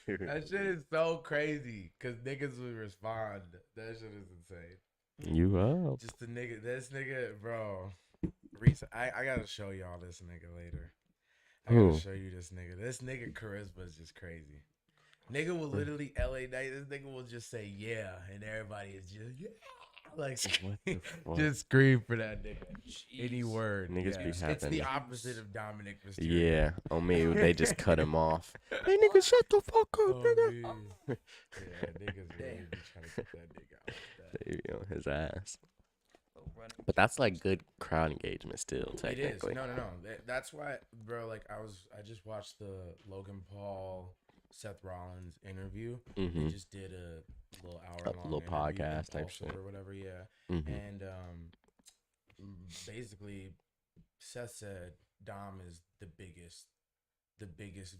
That shit is so crazy because niggas would respond. That shit is insane. You up? Just the nigga, this nigga, bro. I gotta show y'all this nigga later. I gotta Who? show you this nigga. This nigga charisma is just crazy. Nigga will literally LA night. This nigga will just say yeah, and everybody is just yeah, like What the fuck? just scream for that nigga. Any Jeez. word. Niggas Yeah. be It's the having. opposite of Dominic Mysterio. Yeah, on me, they just cut him off. Hey, nigga, shut the fuck up, Oh, nigga. man. Yeah, niggas really be trying to get that nigga out. With They be on his ass. Little running But that's like good crowd engagement still, that. It is. technically. No. That's why, bro. Like I just watched the Logan Paul, Seth Rollins interview. Mm-hmm. They just did a little hour long little podcast type shit. or whatever. Yeah. Mm-hmm. And basically, Seth said Dom is the biggest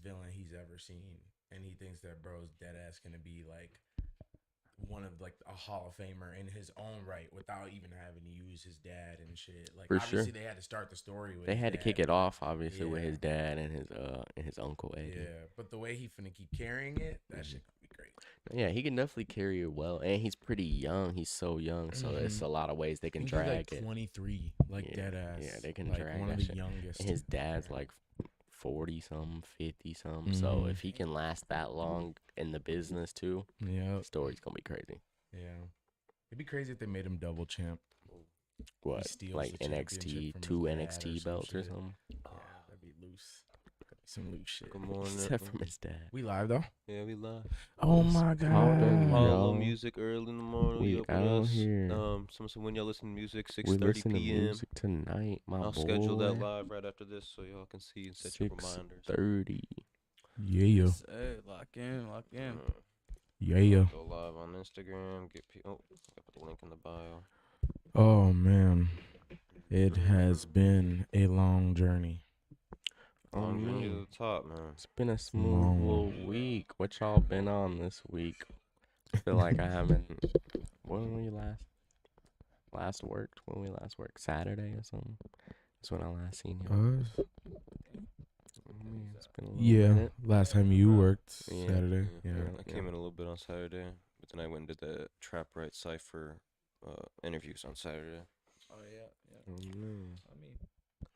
villain he's ever seen, and he thinks that bro's dead ass gonna be like one of like a Hall of Famer in his own right without even having to use his dad and shit. Like For obviously sure. they had to start the story with They his had to dad, kick it but- off, obviously, with Yeah. his dad and his uncle Eddie. Yeah, but the way he finna keep carrying it, that shit gonna be great. Yeah, he can definitely carry it well, and he's pretty young. He's so young, so it's a lot of ways they can drag like it. 23, like Yeah, dead ass. yeah, they can like drag one of that the shit. youngest. And his dad's Yeah. like 40 something, 50 something. So Mhm. if he can last that long in the business too, Yeah, the story's gonna be crazy. yeah. It'd be crazy if they made him double champ. What, steals like the championship NXT, from his 2 dad or NXT some belts or shit. something? Yeah, that'd be loose. That'd be some loose shit. Good morning. Except from his dad. We live though. Yeah, we live. Oh my poppin', god. Hollow Yo. music early in the morning. We We open out us. here. So when y'all listen to music, We 6:30 listen to p.m. music tonight, my I'll boy. schedule that live right after this so y'all can see and set your reminders. 6:30. Yeah. Hey, lock in. Yeah. Go live on Instagram. I put the link in the bio. Oh man. It has been a long journey. Long journey man. to the top, man. It's been a smooth Long little one. week. What y'all been on this week? I feel like I haven't. When we last worked? When we last worked? Saturday or something? That's when I last seen you. It's been a little Yeah. minute. Last time you worked Yeah. Saturday. Yeah. I came in a little bit on Saturday, but then I went and did the Trap Right Cypher interviews on Saturday. Oh yeah. Oh, man. I mean,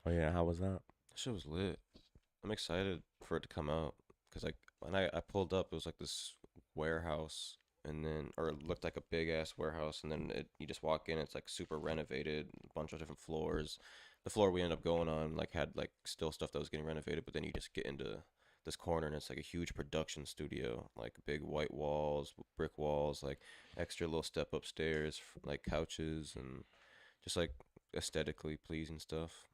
Oh yeah, how was that? That shit was lit. I'm excited for it to come out because like when I pulled up, it was like this warehouse, and then or it looked like a big ass warehouse, and then you just walk in, it's like super renovated, a bunch of different floors. The floor we ended up going on like had like still stuff that was getting renovated, but then you just get into this corner and it's like a huge production studio, like big white walls, brick walls, like extra little step upstairs, like couches and just like aesthetically pleasing stuff.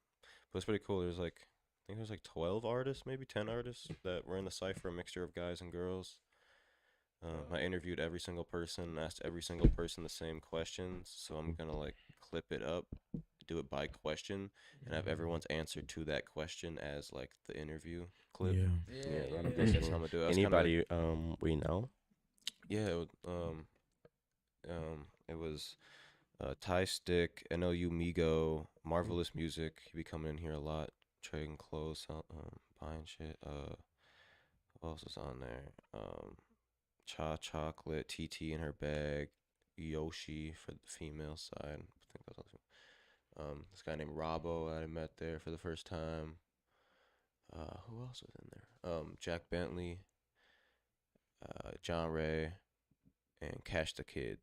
But it's pretty cool. There's like I think there's like 12 artists, maybe 10 artists that were in the cipher, a mixture of guys and girls. I interviewed every single person, asked every single person the same questions, so I'm gonna like clip it up, do it by question, and have everyone's answer to that question as like the interview clip. Yeah. Yeah, that'll I be think that's cool. how I'm gonna do it. I was kinda, Anybody we know? yeah, it was Ty Stick, NLU Migo, Marvelous Music. He be coming in here a lot, trading clothes, buying shit. What else is on there? Cha Chocolate, TT in her bag, Yoshi for the female side. I think that's also. This guy named Robbo I met there for the first time. Who else was in there? Jack Bentley, John Ray, and Cash the Kid.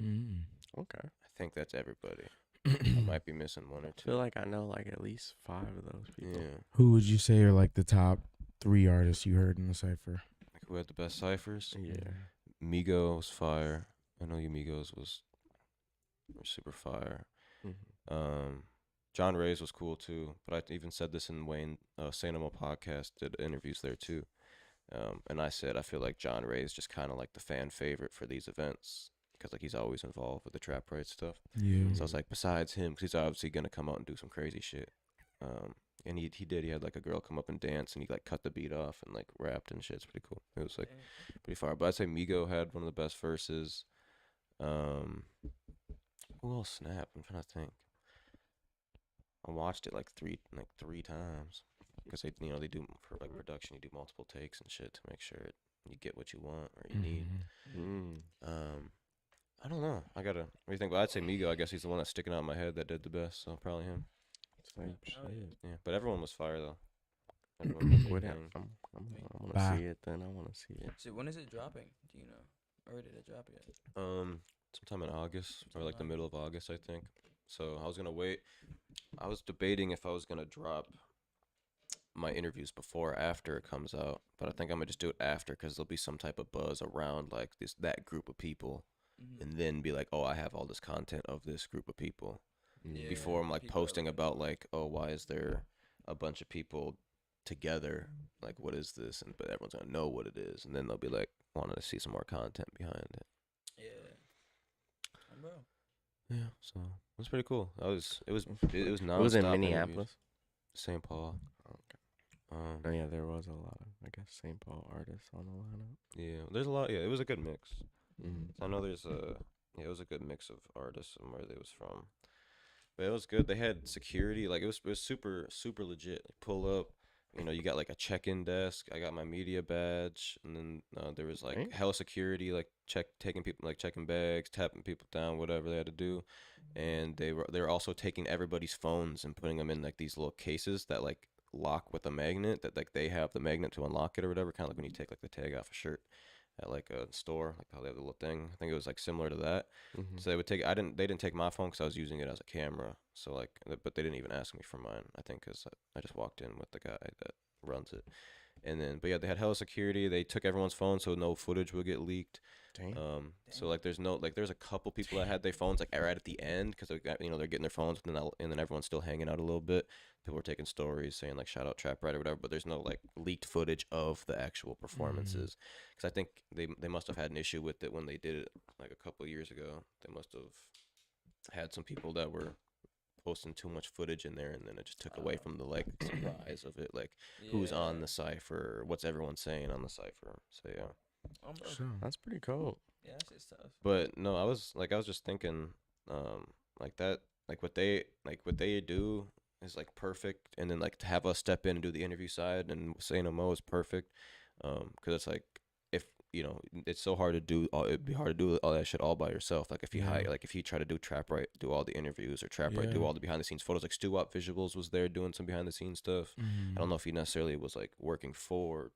Mm. Okay. I think that's everybody. I might be missing one or I two. feel like I know like at least 5 of those people. Yeah. Who would you say are like the top 3 artists you heard in the cipher? Like who had the best ciphers? Yeah. Migo was fire. I know you Migos were super fire. Mhm. John Ray's was cool too, but I even said this in Wayne Sanimo podcast, did interviews there too. And I said I feel like John Ray is just kind of like the fan favorite for these events because like he's always involved with the trap right stuff. Yeah. So I was like, besides him, because he's obviously gonna come out and do some crazy shit. And he did. He had like a girl come up and dance, and he like cut the beat off and like rapped and shit. It's pretty cool. It was like pretty far. But I'd say Migo had one of the best verses. Who else snapped? I'm trying to think. I watched it like three times. because they do for like production, you do multiple takes and shit to make sure you get what you want or you need. Mm. I don't know. What do you think? Well, I'd say Migo. I guess he's the one that's sticking out in my head that did the best. So probably him. Type Oh, shit. Yeah, but everyone was fire though. Everyone did their With it, thing. I want to Bye. see it. Then I want to see it. So when is it dropping? Do you know? Or did it drop yet? Sometime in August or like the Sometime. middle of August, I think. So I was gonna wait. I was debating if I was gonna drop my interviews before or after it comes out, but I think I'm gonna just do it after because there'll be some type of buzz around like that group of people, Mhm. and then be like, oh, I have all this content of this group of people. Yeah, Before I'm like people are posting looking about for- like, oh, why is there a bunch of people together? Like, what is this? And but everyone's gonna know what it is, and then they'll be like wanting to see some more content behind it. Yeah. Bro. Yeah, so it was pretty cool. It was nonstop It was in interviews. Minneapolis. St. Paul. Oh yeah, there was a lot of, I guess, St. Paul artists on the lineup. Yeah, there's a lot. Yeah, it was a good mix. Mm-hmm. I know it was a good mix of artists and where they was from. But it was good. They had security. Like it was super legit. Like, pull up, you got like a check-in desk. I got my media badge, and then there was like Right. hella security, like taking people, like checking bags, tapping people down, whatever they had to do. And they were also taking everybody's phones and putting them in like these little cases that like lock with a magnet, that like they have the magnet to unlock it or whatever, kind of like when you take like the tag off a shirt at like a store, like how they have the little thing. I think it was like similar to that. Mm-hmm. So they would take. They didn't take my phone because I was using it as a camera. So like, but they didn't even ask me for mine. I think because I just walked in with the guy that runs it, and then but yeah, they had hella security. They took everyone's phone so no footage would get leaked. Damn. So like, there's a couple people that had their phones like right at the end because they're getting their phones, and then everyone's still hanging out a little bit. People were taking stories saying like shout out Trap Right or whatever, but there's no like leaked footage of the actual performances because I think they must have had an issue with it when they did it like a couple of years ago. They must have had some people that were posting too much footage in there, and then it just took away from the like surprise of it, like who's on the cipher, what's everyone saying on the cipher. So yeah. Bro. So, That's pretty cool. Yeah, that shit's tough. But no, I was just thinking, like that, like what they do is like perfect, and then like to have us step in and do the interview side and say no mo is perfect, because it's like if it's so hard to do, it'd be hard to do all that shit all by yourself. Like if you Yeah. like if you try to do Trap Right, do all the interviews, or Trap Right, do Yeah. all the behind the scenes photos. Like Stu Up Visuals was there doing some behind the scenes stuff. I don't know if he necessarily was like working for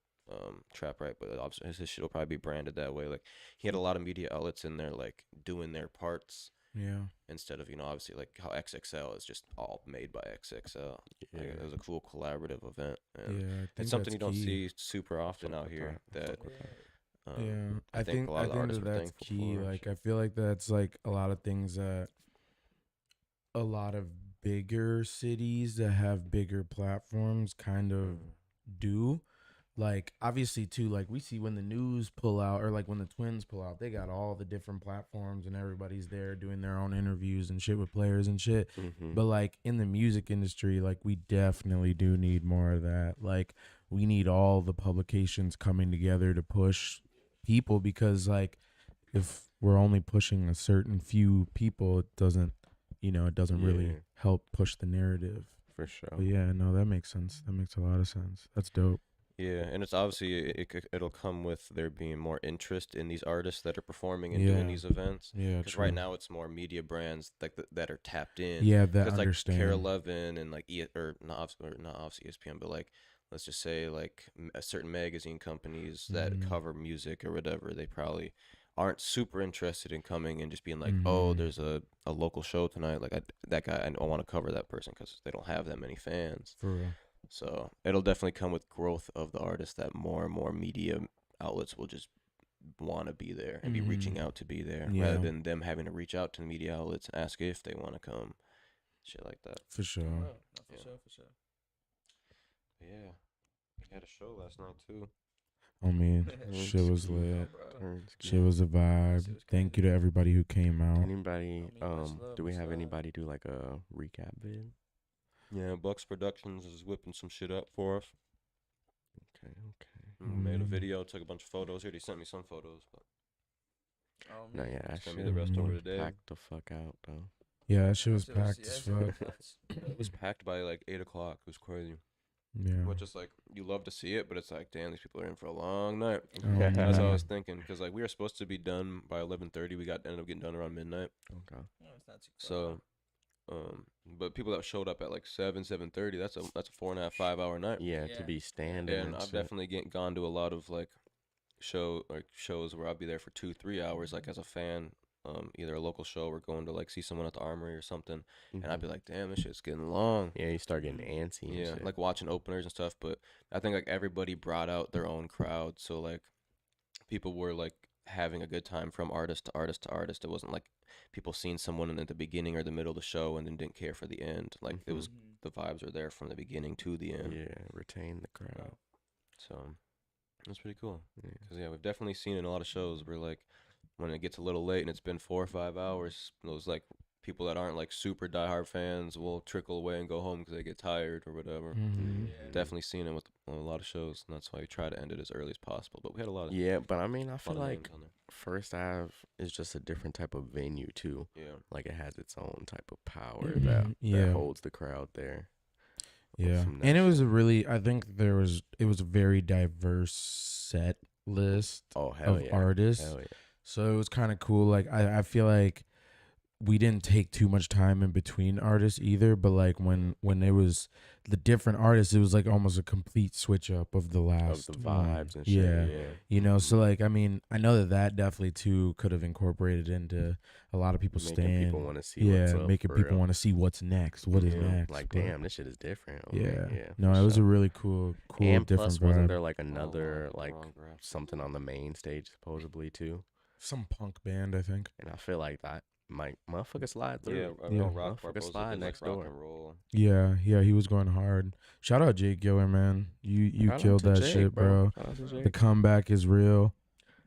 Trap Right, but obviously his shit will probably be branded that way. Like he had a lot of media outlets in there like doing their parts Yeah. instead of obviously like how XXL is just all made by XXL. Like, Yeah. it was a cool collaborative event, and Yeah. I think it's something that's you don't key. see super often Fuck out with here. that. That Fuck with that. Yeah, I think a lot of the artists that were that's thankful key. for. Like, I feel like that's like a lot of things that a lot of bigger cities that have bigger platforms kind of do. Like, obviously, too, like we see when the news pull out, or like when the Twins pull out, they got all the different platforms and everybody's there doing their own interviews and shit with players and shit. Mm-hmm. But like in the music industry, like we definitely do need more of that. Like we need all the publications coming together to push people, because like if we're only pushing a certain few people, it doesn't really Yeah. help push the narrative. For sure. But yeah, no, that makes sense. That makes a lot of sense. That's dope. Yeah, and it's obviously it'll come with there being more interest in these artists that are performing and Yeah. doing these events. Yeah, Because right now it's more media brands like that are tapped in. yeah, that Because like understand. Cara Levin and like not obviously ESPN, but like let's just say like certain magazine companies that Mhm. cover music or whatever, they probably aren't super interested in coming and just being like, oh, Mhm. there's a local show tonight. Like that guy, I want to cover that person because they don't have that many fans. For real. So it'll definitely come with growth of the artist that more and more media outlets will just want to be there and be reaching Mhm. out to be there Yeah. rather than them having to reach out to the media outlets and ask if they want to come. Shit like that. For sure. Bro, no, for Yeah. sure, for sure. Yeah. We had a show last night too. I mean, Turn shit was ski. lit. Bro. Shit was a vibe. Shit was Thank you crazy. to everybody who came out. Anybody? I mean, much love, Do we much have love. anybody do like a recap vid? Yeah, Bucks Productions is whipping some shit up for us. Okay. We made a Mm. video, took a bunch of photos. He already sent me some photos, but No, yeah, that It's gonna shit be the rest over Mhm. today. packed the fuck out though. Yeah, that shit was That shit packed as fuck. nuts. It was packed by like 8 o'clock. It was crazy. Yeah. Which is like you love to see it, but it's like, damn, these people are in for a long night. Oh, That's what I man. was thinking, because like we were supposed to be done by 11:30. We ended up getting done around midnight. Okay. No, it's not too far. So, but people that showed up at like 7:30, that's a 4.5 5 hour night. Yeah, to Yeah. be standing. And and I've shit. definitely gone to a lot of like shows where I'll be there for 2 3 hours, like as a fan. Either a local show or going to like see someone at the Armory or something, and I'd be Mhm. like, damn, this shit's getting long. Yeah, you start getting antsy. And Yeah, shit. like watching openers and stuff. But I think like everybody brought out their own crowd, so like people were like having a good time from artist to artist to artist. It wasn't like people seeing someone at the beginning or the middle of the show and then didn't care for the end. Like it was Mhm. the vibes were there from the beginning to the end. Yeah, retain the crowd. So that's pretty cool. Yeah. Because yeah, we've definitely seen in a lot of shows where like when it gets a little late and it's been 4 or 5 hours, those like people that aren't like super diehard fans will trickle away and go home because they get tired or whatever. Mhm. Yeah. Definitely seen it with a lot of shows, and that's why we try to end it as early as possible. But we had a lot of Yeah, but I mean, I lot feel of like names on there. First Ave is just a different type of venue too. Yeah, Like it has its own type of power Mhm. that Yeah. holds the crowd there. Yeah, From and that it was shit. a really. I think it was a very diverse set list Oh hell of yeah, artists. hell yeah. So it was kind of cool. Like I feel like we didn't take too much time in between artists either. But like when it was the different artists, it was like almost a complete switch up of the Of last the one. vibes and shit. Yeah. Yeah, You know, so like I mean, I know that definitely too could have incorporated into a lot of people making staying. people want to see. Yeah, what's up, making for people real. want to see what's next. What is Yeah, next? Like but- damn, this shit is different. Okay, Yeah. yeah. No, for it was a sure. really cool, And different plus, vibe. wasn't there like Oh, another like wrong graph. something on the main stage supposedly too? Some punk band, I think. And I feel like that might motherfucker slide through. Yeah, Yeah. Rock Motherfucker Barbosa slide did, like, next rock door. and roll. Yeah, he was going hard. Shout out Jake Giller, man. You Shout out killed to that Jake, shit, bro. Shout out to The Jake. comeback is real.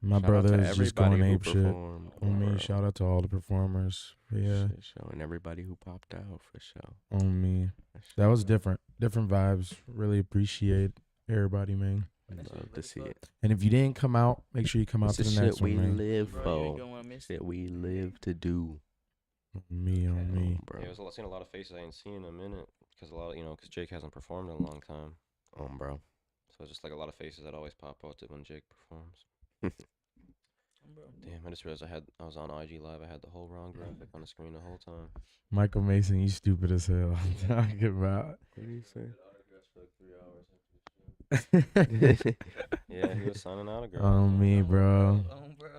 My Shout out brother to is just everybody going who ape shit. performed, On me, bro. shout out to all the performers. Yeah, Shit show and everybody who popped out for sure. on me. That was different. Different vibes. Really appreciate everybody, man. That shit Love lit to as see fuck. it. And if you didn't come out, make sure you come out It's to the the next shit we one, man. live Bro, you ain't for. gonna wanna miss Shit it. we live to do. On me, on me. Bro. Yeah, I've seen a lot of faces I ain't seen in a minute because because Jake hasn't performed in a long time. Bro. So it's just like a lot of faces that always pop out when Jake performs. Bro. Damn, I just realized I was on IG Live. I had the whole wrong graphic on the screen the whole time. Michael Mason, you stupid as hell. I'm talking about. What do you say? Yeah, he was signing autographs. On me, bro. Bro.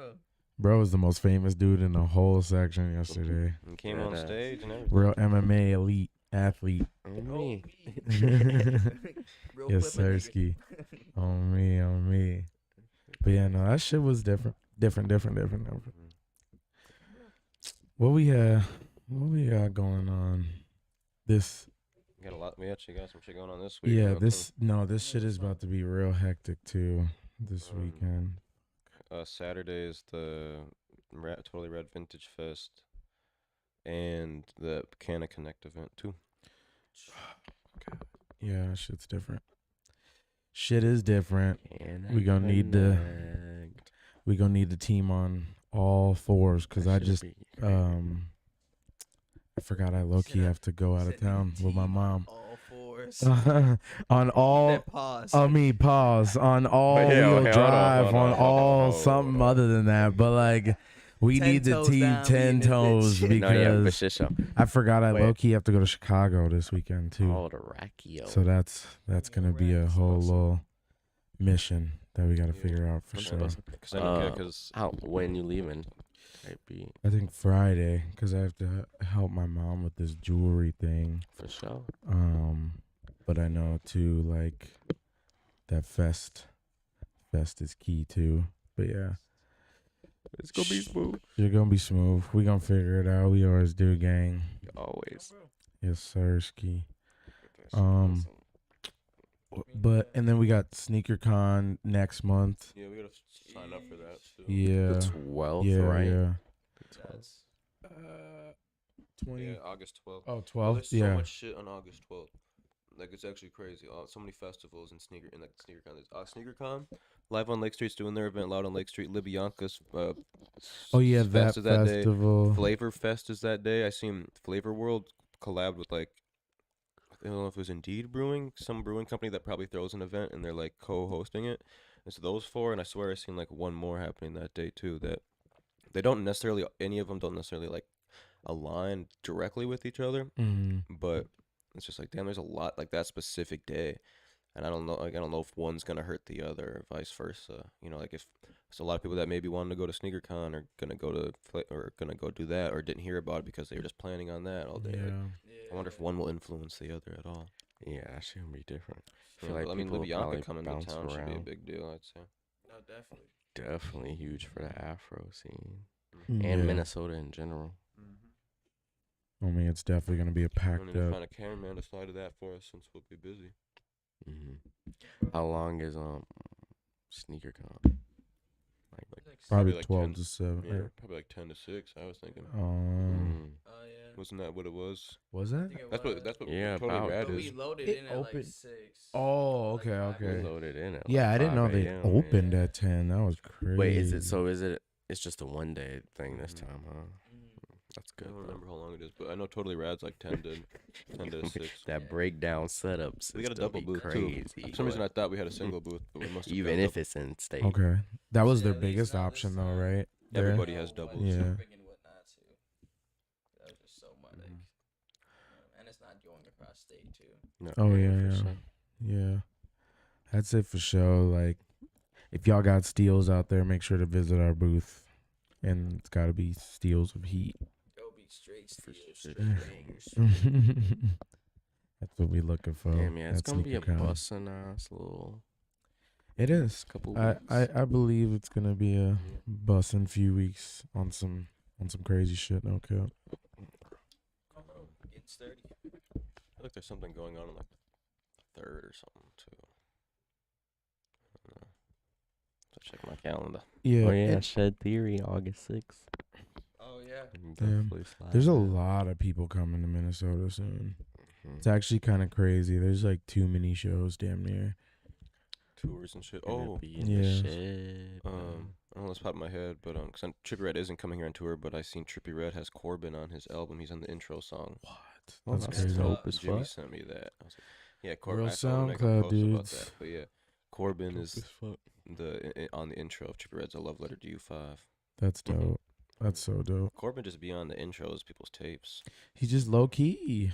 Bro was the most famous dude in the whole section yesterday. And came Yeah, on that- stage and everything. Real MMA elite athlete. Me. Real Yes, flipper nigga. Sirski. On me, on me. But yeah, no, that shit was different. Different. What we got going on this We got a lot. We actually got some shit going on this week. yeah, real this shit is about to be real hectic too this Um, weekend. quick. Saturday is the Totally Red Vintage Fest and the Canna Connect event too. Yeah, shit's different. Shit is different. And We gonna need to- We gonna need the team on all fours because I just I forgot I low key Said I- have to go out of Said town with my team mom. All fours. On all That pause. pause on all Yeah, wheel hold on, drive hold on on, all hold on, something hold on. other than that, but like we 10 need the toes team down, we 10 in this bitch. toes No, yeah, for because shit show. I forgot I Wait. low key have to go to Chicago this weekend too. Oh, the Rackio. So that's gonna be a whole little mission that we gotta Yeah. figure out for Okay. sure. Because How when you leaving? Maybe I think Friday because I have to help my mom with this jewelry thing. for sure. But I know too like that fest is key too. But yeah, It's gonna be smooth. you're gonna be smooth. We gonna figure it out. We always do, gang. Always. Yes, sir, ski. But and then we got SneakerCon next month. yeah, we gotta sign up for that too. Yeah, The 12th, yeah, right? yeah. That's 20. Yeah, August 12th. Oh, Well, 12th. there's so Yeah. much shit on August 12th. Like it's actually crazy. So many festivals in SneakerCon. There's SneakerCon, Live on Lake Street's doing their event. Loud on Lake Street. Libyanka's. Oh yeah, that Fest is that festival. day. Flavor Fest is that day. I seen Flavor World collabed with like don't know if it was Indeed Brewing, some brewing company that probably throws an event and they're like co-hosting it. It's those four, and I swear I seen like one more happening that day too. That they don't necessarily, any of them don't necessarily like align directly with each other, but it's just like, damn, there's a lot like that specific day, and I don't know, like I don't know if one's gonna hurt the other or vice versa. You know, like if so, a lot of people that maybe wanted to go to SneakerCon are gonna go to or gonna go do that, or didn't hear about it because they were just planning on that all day. Like, Yeah. I wonder if one will influence the other at all. Yeah, that should be different. I Yeah, feel like but, I mean, people will Libianca probably coming to bounce town should be a around. big deal, I'd say. No, definitely. Definitely huge for the Afro scene Yeah. and Minnesota in general. I mean, it's definitely gonna be a We packed need to up. find a cameraman to fly to that for us since we'll be busy. How long is SneakerCon? Like Probably like 12 10 to 7. Yeah, probably like 10 to 6. I was thinking. Oh yeah. Wasn't that what it was? Was I that? think it That's was. what. That's what. Yeah, totally about- rad But is. we loaded It in at opened- like 6. Oh, Like okay, 5 we okay. loaded in at Yeah, like I didn't know 5 they a.m., opened yeah. at 10. That was crazy. Wait, is it so? Is it? It's just a 1 day thing this Mhm. time, huh? Mm. That's I good. don't though. remember how long it is, but I know Totally Rad's like 10 to 6. That breakdown setups. We got a double booth crazy. too. For some reason, I thought we had a single booth, but we must have Even got if double. it's in state. Okay. That was Yeah, their at least biggest not this option, though, time. right? There? Everybody has doubles. Yeah. Freaking whatnot too. That was just so much. Like, and it's not going across state too. No, Oh, yeah, for yeah. sure. Yeah. That's it for sure. Like, if y'all got steals out there, make sure to visit our booth. And it's got to be steals of heat. Go be straight For steel, sure. straight bangers. That's what we looking for. Damn, yeah, it's at gonna be a SneakerCon. bussin' ass little It is. couple I, weeks. I believe it's gonna be a Yeah. bussin' few weeks on some crazy shit. No cap. Getting sturdy. I feel like there's something going on like the 3rd or something too. I don't know. So check my calendar. Yeah. Oh yeah, and Shed Theory, August 6th. Oh yeah. Definitely slide there's a that. lot of people coming to Minnesota soon. Mhm. It's actually kind of crazy. There's like too many shows, damn near. Tours and shit. Gonna Oh, be in Yeah. the shed. I don't know, that's popped in my head, but cause Trippie Red isn't coming here on tour, but I seen Trippie Red has Corbin on his album. He's on the intro song. What? Oh, That's that's crazy. dope as Jimmy fuck. sent me that. I was like, yeah, Corbin. Real I saw him make a SoundCloud post about dudes. that. But yeah, Corbin Dope is as fuck. on the intro of Trippie Red's A Love Letter to You 5. That's Mhm. dope. That's so dope. Corbin just be on the intros of people's tapes. He's just low key.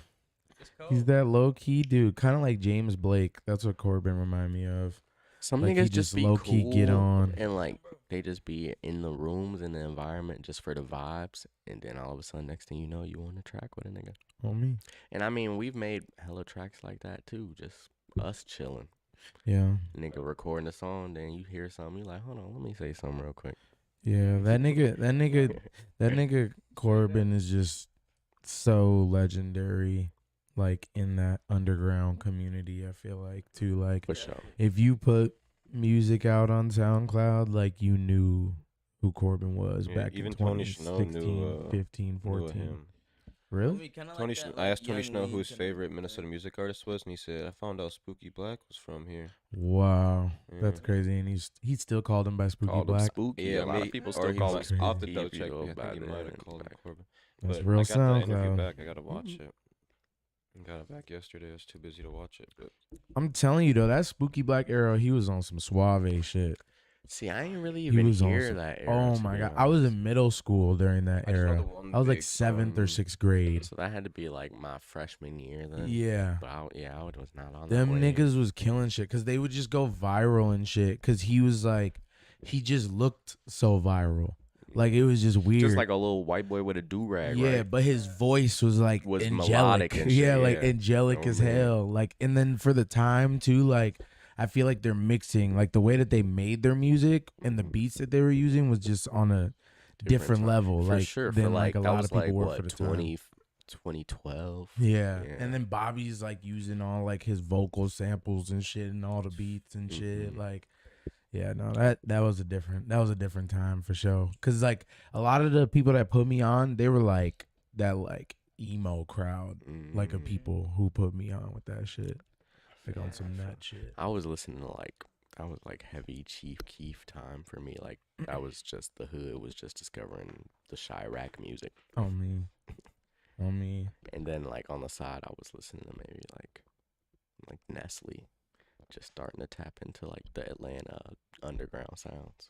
It's cold. He's that low key dude, kind of like James Blake. That's what Corbin remind me of. Some Like, he niggas just just be low-key cool get on. and like they just be in the rooms in the environment just for the vibes, and then all of a sudden, next thing you know, you on the track with a nigga. On me. And I mean, we've made hella tracks like that too, just us chilling. Yeah. Nigga recording a song, then you hear something, you like, hold on, let me say something real quick. Yeah. That nigga Corbin is just so legendary. Like in that underground community, I feel like too. Like For sure. if you put music out on SoundCloud, like you knew who Corbin was Yeah, back even in Tony Snow 2016, knew, 15, Knew of 14. him. Really? Tony, I asked Tony Snow who his favorite Minnesota music artist was, and he said, "I found out Spooky Black was from here." Wow. That's Yeah. crazy. And he still called him by Spooky Called him Black. spooky. Yeah, a lot me- of people or still he call him was- crazy. I'll have to spooky double if you check. go But yeah, I by think he then might have and called him back. Corbin. That's But real I got the interview SoundCloud. back. I gotta watch it. I got it back yesterday. I was too busy to watch it, but I'm telling you though, that Spooky Black era, he was on some suave shit. See, I ain't really He even was hear awesome. that era. Oh to my be god, I was honest. in middle school during that I just know era. the one I was like big, 7th or 6th grade. So that had to be like my freshman year then. Yeah. But I was not on Them that wave. niggas was killing shit because they would just go viral and shit because he was like, he just looked so viral. Like it was just weird. Just like a little white boy with a do-rag, yeah, right? but his voice was like Was angelic. melodic and shit, yeah, like yeah. angelic Oh, as man. hell. Like, and then for the time too, like I feel like they're mixing like the way that they made their music and the beats that they were using was just on a different time. level. For like sure. than For like a that lot was of people like, were what, for the time. 2012. Yeah. Yeah. And then Bobby's like using all like his vocal samples and shit and all the beats and shit. Mhm. Like, yeah, no, that was a different time for sure. Cause like a lot of the people that put me on, they were like that like emo crowd, like of Mm. people who put me on with that shit. Like on some nut shit. I was listening to I was like heavy Chief Keef time for me. Like that was just the hood was just discovering the Chirac music. On me. And then like on the side I was listening to maybe like like Nestle just starting to tap into like the Atlanta underground sounds,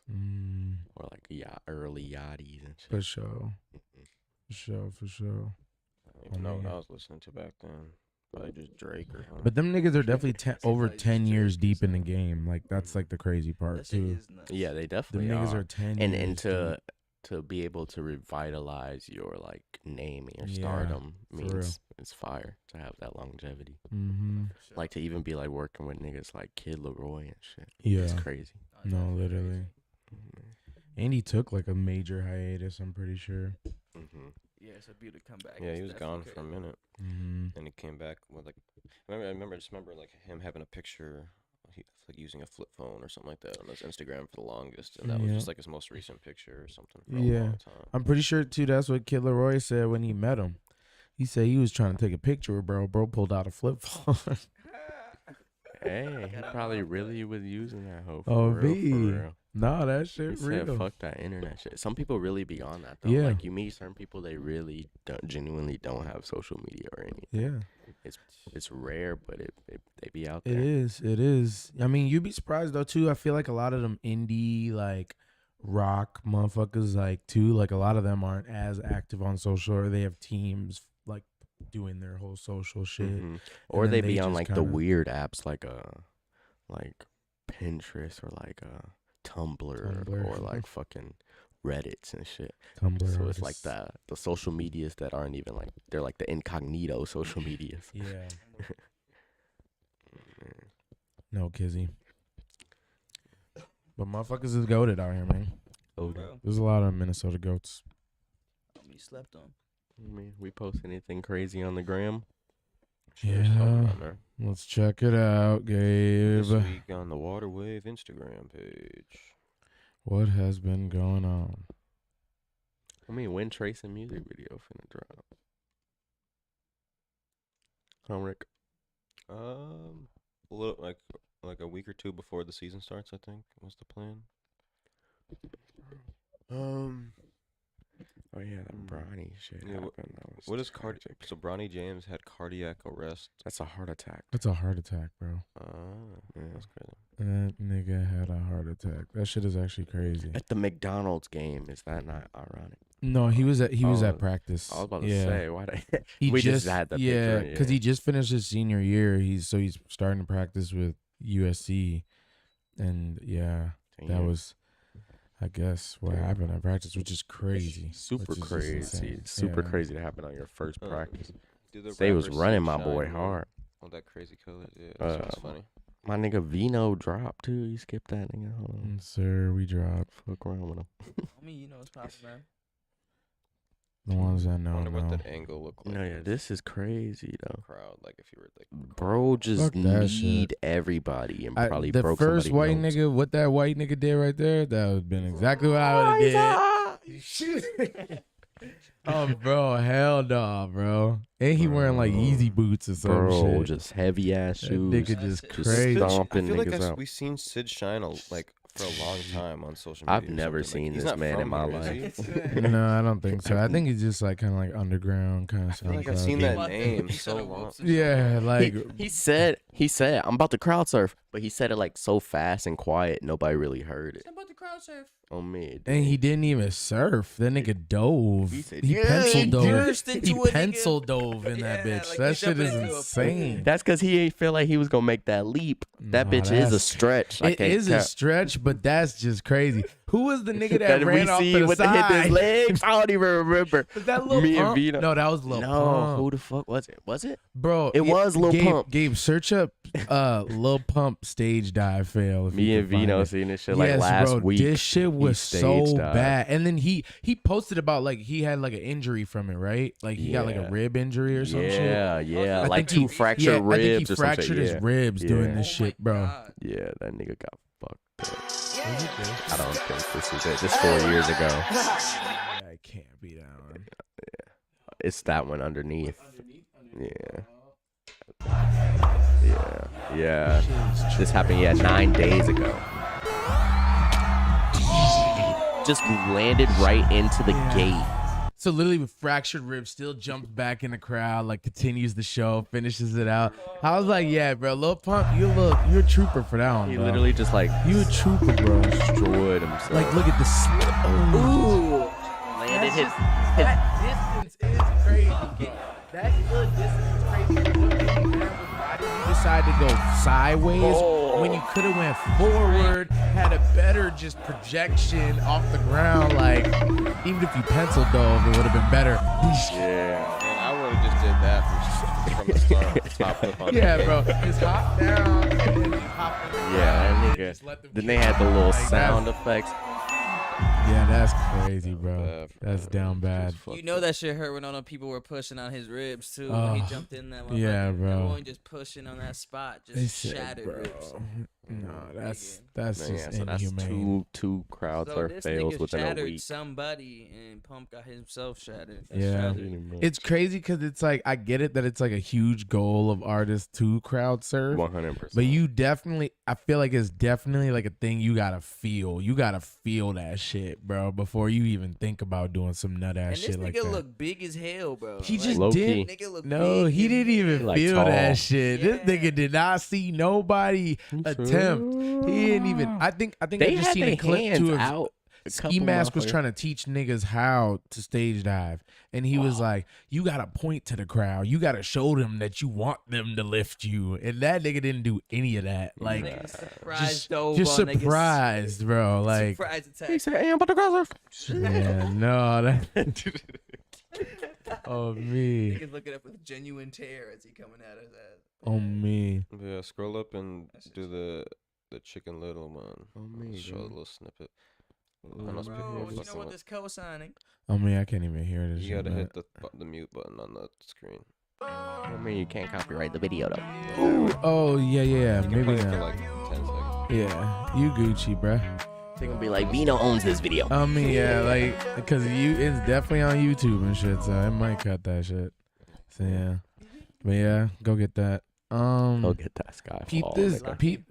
or like early Yachties and shit. For sure. For sure. I don't even know what I was listening to back then. Probably just Drake or something. But them niggas are definitely over probably just 10 years Drake or deep in the something. game. Like that's like the crazy part That shit too. is nuts. Yeah, they The definitely niggas are. are 10 and years and deep. to be able to revitalize your like name and your Yeah, stardom for real. means it's fire to have that longevity. Mm-hmm. For sure. Like to even be like working with niggas like Kid Leroy and shit. Yeah. It's crazy. Nah, No, definitely literally. crazy. And he took like a major hiatus, I'm pretty sure. Mm-hmm. Yeah, so be able to come back. Yeah, is he was gone definitely for a crazy. minute, Mm-hmm. and he came back with like. I just remember like him having a picture, like using a flip phone or something like that on his Instagram for the longest, and that was Yeah. just like his most recent picture or something for a Yeah. long time. I'm pretty sure too. That's what Kid Leroy said when he met him. He said he was trying to take a picture with bro. Bro pulled out a flip phone. Hey, he Gotta probably love that. really was using that hoe. Oh, For real, V. for real. Nah, that He shit said, real. "Fuck that internet shit." Some people really be on that though. Yeah. Like you meet certain people, they really genuinely don't have social media or anything. Yeah, It's rare, but they be out it there. is. It is. I mean, you'd be surprised though too. I feel like a lot of them indie like rock motherfuckers like too. Like a lot of them aren't as active on social, or they have teams like doing their whole social shit. Mhm. Or then they they be on just like the kinda- weird apps like Pinterest or like Tumblr or Tumblr. like fucking Reddits and shit. Tumblr. So it's like artists. the social medias that aren't even like they're like the incognito social medias. Yeah. No, Kizzy. But motherfuckers is goated out here, man. Bro, There's a lot of Minnesota goats. I'm be slept on. I mean, we post anything crazy on the gram? Sure, something Yeah. on there. Let's check it out, Gabe. This week on the Waterwave Instagram page. What has been going on? I mean, when Trace and music video finna drop? Huh, Rick? A little like a week or two before the season starts, I think was the plan. Oh yeah, that Bronny shit Yeah, happened. That was What is tragic. So Bronny James had cardiac arrest. That's a heart attack. That's a heart attack, bro. Yeah. That's crazy. That nigga had a heart attack. That shit is actually crazy. At the McDonald's game, is that not ironic? No, he was at Oh, practice. I was about to yeah. say, why they? He we just had the yeah, picture. because he just finished his senior year. He's starting to practice with USC, and yeah, that Damn. was, I guess, what Yeah. happened at practice, which is crazy. super which is just crazy. insane. Super Yeah. crazy to happen on your first practice. Dude, the They was rapper running Sid my boy Shine, hard. Oh, that crazy color. Yeah, that's funny. My nigga Vino dropped too. You skipped that nigga. Hold on. Sir, we dropped Fuck around with him. Homie, you know what's poppin', man. the ones that I know. wonder what know. that angle looked like. No, yeah, with this is crazy the though. crowd, like if you were like. Bro just Fuck that need shit. everybody and I- probably the broke first somebody's white nose. nigga, what that white nigga did right there, that would have been exactly what I would have did. Oh, bro, hell no, bro. And he wearing like Yeezy boots or some Bro, shit. just heavy ass That shoes. nigga just Just crazy. stomping I feel like niggas out. we've seen Sid Shine like for a long time on social media. I've or never something. seen He's this not man in from my here, is he? life. No, I don't think so. I think he's just like kind of like underground kind of I stuff. feel like I've seen He that about to- name he so said long. whoops and Yeah, shit. like He said, I'm about to crowd surf, but he said it like so fast and quiet, nobody really heard it. I'm about to crowd surf. On me, and he didn't even surf. That nigga dove. He said, He "Yeah, pencil he dove. burst into He a nigga." pencil dove in that Yeah, bitch. like That he shit jumping is into a pool. insane. That's because he ain't feel like he was gonna make that leap. That Nah, bitch is a that's- stretch. I It can't is a cap. stretch, but that's just crazy. Who was the nigga that we ran off see to the with the hit side? his legs. I don't even remember. Was that Lil Me and Pump? Vito. No, that was Lil No, Pump. who the fuck was it? Was it? Bro, It was Lil Gabe, Pump. Gabe, search up Lil Pump stage dive fail. If Me you and can find Vino it. seen this shit like Yes, last bro, week. this shit was so stage dived. bad. And then he posted about like he had like an injury from it, right? Like he got like a Yeah. rib injury or some shit. Yeah, yeah, I like think he- two fractured Yeah, ribs I think he or some fractured shit. his Yeah. ribs doing Yeah. this shit, bro. God. Yeah, that nigga got fucked up. Was it this? I don't think this is it. This 4 years ago. Yeah, it can't be that one. It's that one underneath. Yeah. Yeah. This happened, 9 days ago. Just landed right into the gate. So literally with fractured ribs, still jumps back in the crowd, like continues the show, finishes it out. I was like, yeah, bro, Lil Pump, you're a trooper for that one, He bro. literally just like You a trooper, bro. destroyed himself. Like, look at the Ooh. Landed his. that distance is crazy, bro. That little distance is crazy. What made you mad was why did you decide to go sideways when you could have went forward, had a better just projection off the ground? Like, even if you pencil dove, it would have been better. yeah. Man, I would have just did that from the start. Top flip on Yeah, the bro. Just hop down and then you hop in the Yeah, ground that and nigga. just let them Then keep they had the little like that. sound effects. Yeah, that's crazy, bro. bad, That's bro. down bad. Just fucked You know up. that shit hurt when all the people were pushing on his ribs too. When he Oh, jumped in that. yeah, motherfucker. bro. Everyone just pushing on that spot, They just said, shattered bro. ribs. No, that's Man, just yeah, so that's inhumane. two crowd So surf this fails nigga within a shattered week. somebody, and Pump got himself shattered. That's Yeah. tragic. It's crazy because it's like I get it that it's like a huge goal of artists to crowd surf, 100%. but you definitely, I feel like it's definitely like a thing you gotta feel. You gotta feel that shit, bro, before you even think about doing some nut And ass this shit nigga like that. look big as hell, bro. He Like, just Low did. key. Nigga look No, big he as didn't even hell. Like feel tall. that shit. This Yeah. nigga did not see nobody attempt. He didn't even. I think They I just had seen their a clip hands too of out. A Ski couple Mask was motherfuckers. trying to teach niggas how to stage dive, and he was like, "You gotta point to the crowd. You gotta show them that you want them to lift you." And that nigga didn't do any of that. Like, Nigga surprised just dove on niggas. surprised, bro. Like, Surprise attack. He said, "Hey, I'm about to crowd surf." yeah, no, that. Oh me, Niggas looking up with genuine terror as he coming at his ass. oh me. Yeah, scroll up and That's do the Chicken Little man. Oh, me, Show a bro. little snippet. Bro, I know Bro, people you are know fucking what with- this co-signing? Oh me, I can't even hear this. You shit, gotta man. hit the mute button on the screen. I mean, you can't copyright the video though. Ooh, oh yeah, yeah, You can maybe play it for not. like 10 seconds. Yeah, you Gucci, bruh. They're gonna be like, Vino owns this video. I mean, yeah, like, because it's definitely on YouTube and shit, so it might cut that shit. So yeah, but yeah, go get that. Go get that Skyfall. Peep this, nigga. peep.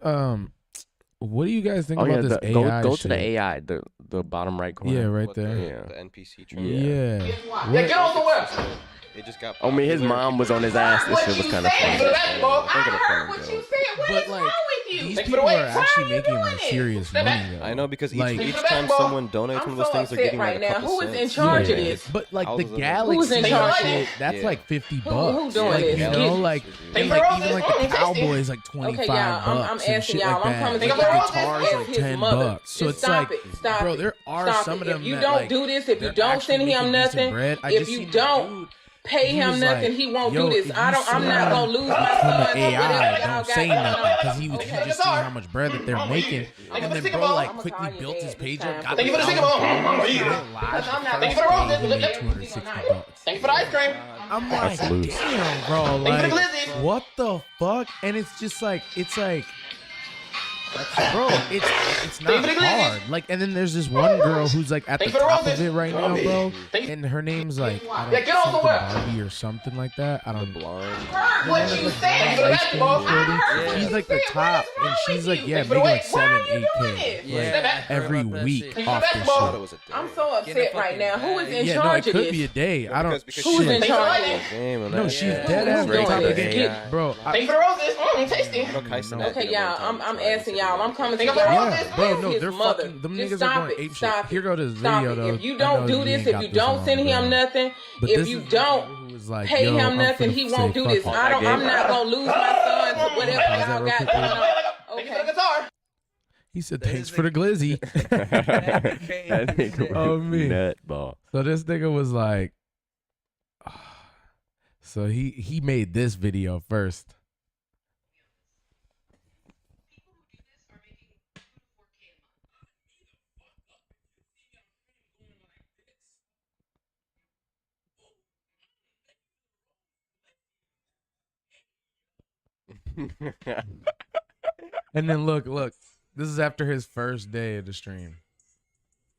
What do you guys think Oh about yeah, this go AI go shit? to the AI, the bottom right corner. Yeah, right What, there. Yeah. The NPC Yeah. trainer. Yeah. Yeah, get off the website. It just got. I mean, his popular. mom was on his ass. This shit was kind of funny. I heard what you said. What But is like, wrong with you? these Thank you people for the are wait. Why actually are you making doing like this? serious Step back. money though. I know because Like- each Step back, time bro. someone donates one I'm of those so things, they're upset getting like right a now. couple Who is cents. in charge of Yeah. this? But like the Houses of- Galaxy Who's in charge? shit, that's Yeah. like $50 Who bucks. doing Like, this? you Get- know, like Thank and you like for even all like this. the Tasty. Cowboys like 25 Okay, y'all, I'm bucks and asking shit y'all. like I'm that. coming Like to the y'all. guitars This like is 10 mother. bucks. So Just it's stop like, it. Stop bro, it. there are Stop some it. of them If you that, don't like, do this, if you they're don't actually send him making decent nothing, bread. I if just you seen a don't dude, pay he him was nothing, like, he won't yo, do this. if I'm you not send gonna lose my from son. the for AI, whatever y'all don't got say going nothing on. because he Okay, just that's seen all. how much bread that they're making, Thank you and for then the bro signal. like I'ma quickly call you built back his this page time. up, got Thank you for the $1,000 signal. followers, Yeah. and then live Because I'm not- the thank you for the first roses. day, he made Look, 260 look, bucks. Thank you for the ice cream. I'm That's like, loose. damn, bro, Thank you like, for the glizzy. what the fuck? And it's just like, bro, it's not Thank you for the glizzy. hard. Like, and then there's this one girl who's like at the Thank you for the top of roses. it right now, bro, Thank you. and her name's like, I Yeah, don't get off the something web. Barbie or something like that. I don't know. Blind. Heard what you said. Ice cream Basketball. shorty. I heard what She's you like the said. top, What is and she's wrong like, with yeah, you? making like Why are you 7-8K doing this? Yeah, like every heard about that week shit. Thank you off for this basketball. I thought shit. it was a day. I'm so Get a upset right fucking now. Who is bag. in Yeah, no, charge it of could this? be a day. I don't. Because Who's in Shit. charge of this? Game and No, that. she's Yeah. dead ass Who's on top doing of this? it, bro. Thank you for the roses. Tasty. You know, Kyson No. had Okay, it one y'all, time I'm to try asking and y'all. see I'm if coming they to could- y'all. Yeah, bro, no, His they're mother. fucking. Them Just niggas stop are going it. ape Stop shit. Here it. go this Stop video it. though. If you I don't know do you this, ain't if got you this don't on, send him bro. nothing, But if this you is the don't nigga who was like, pay yo, him I'm nothing, finna he say won't do fuck this. it. I'm not gonna lose my son to whatever Pause that y'all real got quick, going bro. on. Thank you for the Okay. guitar. He said, That thanks is for the glizzy. That nigga Oh, was me. nutball. So this nigga was like, so he made this video first. And then look, this is after his first day of the stream.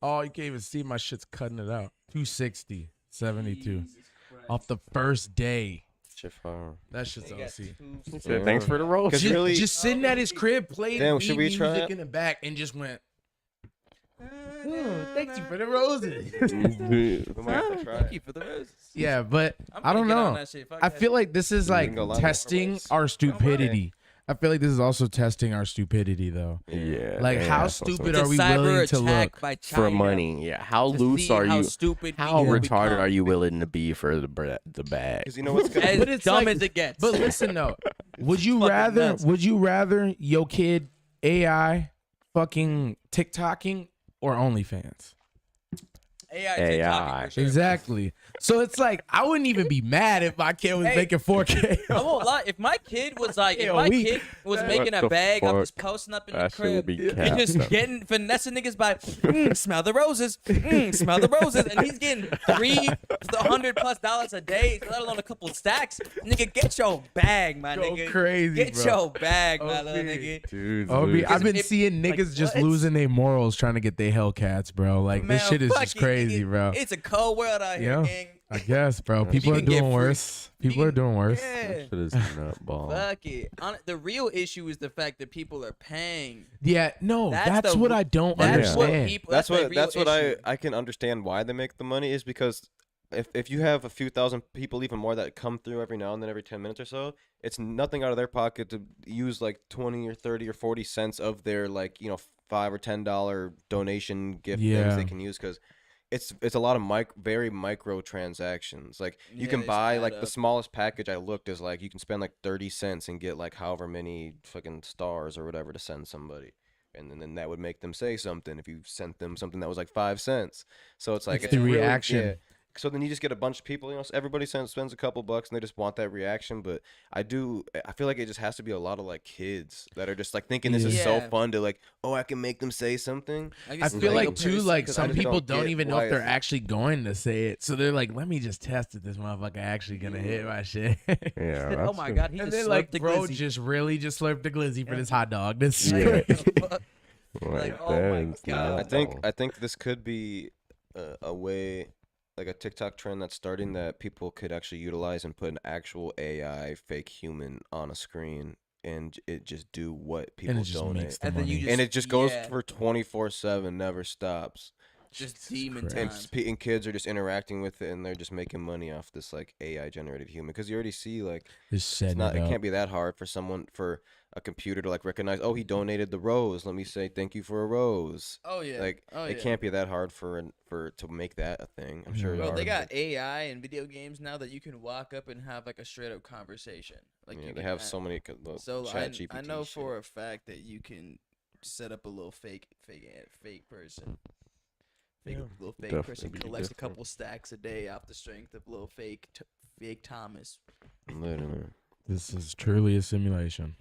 Oh, you can't even see my shit's cutting it out. 260, 72. Off the first day. Shit fire. That shit's OC. He said, thanks for the roll. Cause Just, really- just sitting at his crib, played Damn, beat should we try music it? in the back, and just went. Thank you for the roses. We might have to try Thank it. you for the roses. Yeah, but I'm I gonna don't get on know. that shit. Fuck I that feel shit. like this is We like can go a lot more testing ways. our stupidity. I feel like this is also testing our stupidity, though. Yeah. Like, they how have some stupid sort are of- we It's a willing cyber to attack look? by for China money? Yeah. How to loose see are how you? stupid we How can retarded become. are you willing to be for the bag? Because you know what's gonna As But it's dumb like- as it gets. But listen though, would you Fucking rather? nuts. Would you rather your kid AI fucking TikToking or OnlyFans? AI, AI. TikToking for sure. Exactly. So it's like I wouldn't even be mad if my kid was Hey, making 4K. I won't lie. If my kid was like, if Yo, my we- kid was What making a the bag, I'm just fuck? posting up in That the shit would crib be and capped. just getting finessing niggas by smell the roses, smell the roses, and he's getting $300+ a day, let alone a couple stacks. Nigga, get your bag, my Go nigga. crazy, Get bro. your bag, my OP. little nigga. Dude, Obi, I've been if- seeing like, niggas just what? losing their morals trying to get their Hellcats, bro. Like Man, this shit is fuck just it, crazy, nigga. bro. It's a cold world out here, Yeah. gang. I guess, bro. You People are can get doing free- worse. People are doing worse. Yeah. that shit is nutball. Fuck it. The real issue is the fact that people are paying. Yeah, no, That's that's the- what I don't That's what understand. people. That's the what real I issue. can understand why they make the money is because if you have a few thousand people, even more, that come through every now and then, every 10 minutes or so, it's nothing out of their pocket to use like 20 or 30 or 40 cents of their like $5 or $10 donation gift things Yeah. they can use, because it's a lot of very micro transactions. Like you Yeah, can they just buy add like the up. smallest package I looked is like you can spend like 30 cents and get like however many fucking stars or whatever to send somebody. And then that would make them say something if you sent them something that was like 5 cents. So it's like It's the really- reaction. yeah. So then you just get a bunch of people, so everybody spends a couple bucks and they just want that reaction. But I feel like it just has to be a lot of like kids that are just like thinking this is so Yeah. fun to like, oh, I can make them say something. I guess feel like like too, like 'cause I some just people don't don't get even know why if they're it's- actually going to say it. So they're like, let me just test if this motherfucker actually gonna hit my shit. Yeah. oh that's my good. god, he And just then slurped like, the bro, glizzy. just really just slurped the glizzy for this hot dog. This is Yeah. crazy. Like, oh that my is God. nutball. I think this could be a way, like a TikTok trend that's starting, that people could actually utilize and put an actual AI fake human on a screen and it just do what people And it just donate. makes the And then you money. just- And it just goes yeah. for 24/7, never stops. just demon Christ. time. And kids are just interacting with it, and they're just making money off this like AI generated human. Because you already see like Just setting it it up. can't be that hard for a computer to like recognize, oh, he donated the rose. Let me say thank you for a rose. Oh yeah. Like oh, it yeah. can't be that hard to make that a thing. I'm sure. Yeah. it Bro, they are, got but- AI in video games now that you can walk up and have like a straight up conversation. Like yeah, you they can have a- so many. So Chat I GPT know shit. for a fact that you can set up a little fake person. Little fake Definitely person be collects a different. couple stacks a day off the strength of little fake Thomas. Literally. This is truly a simulation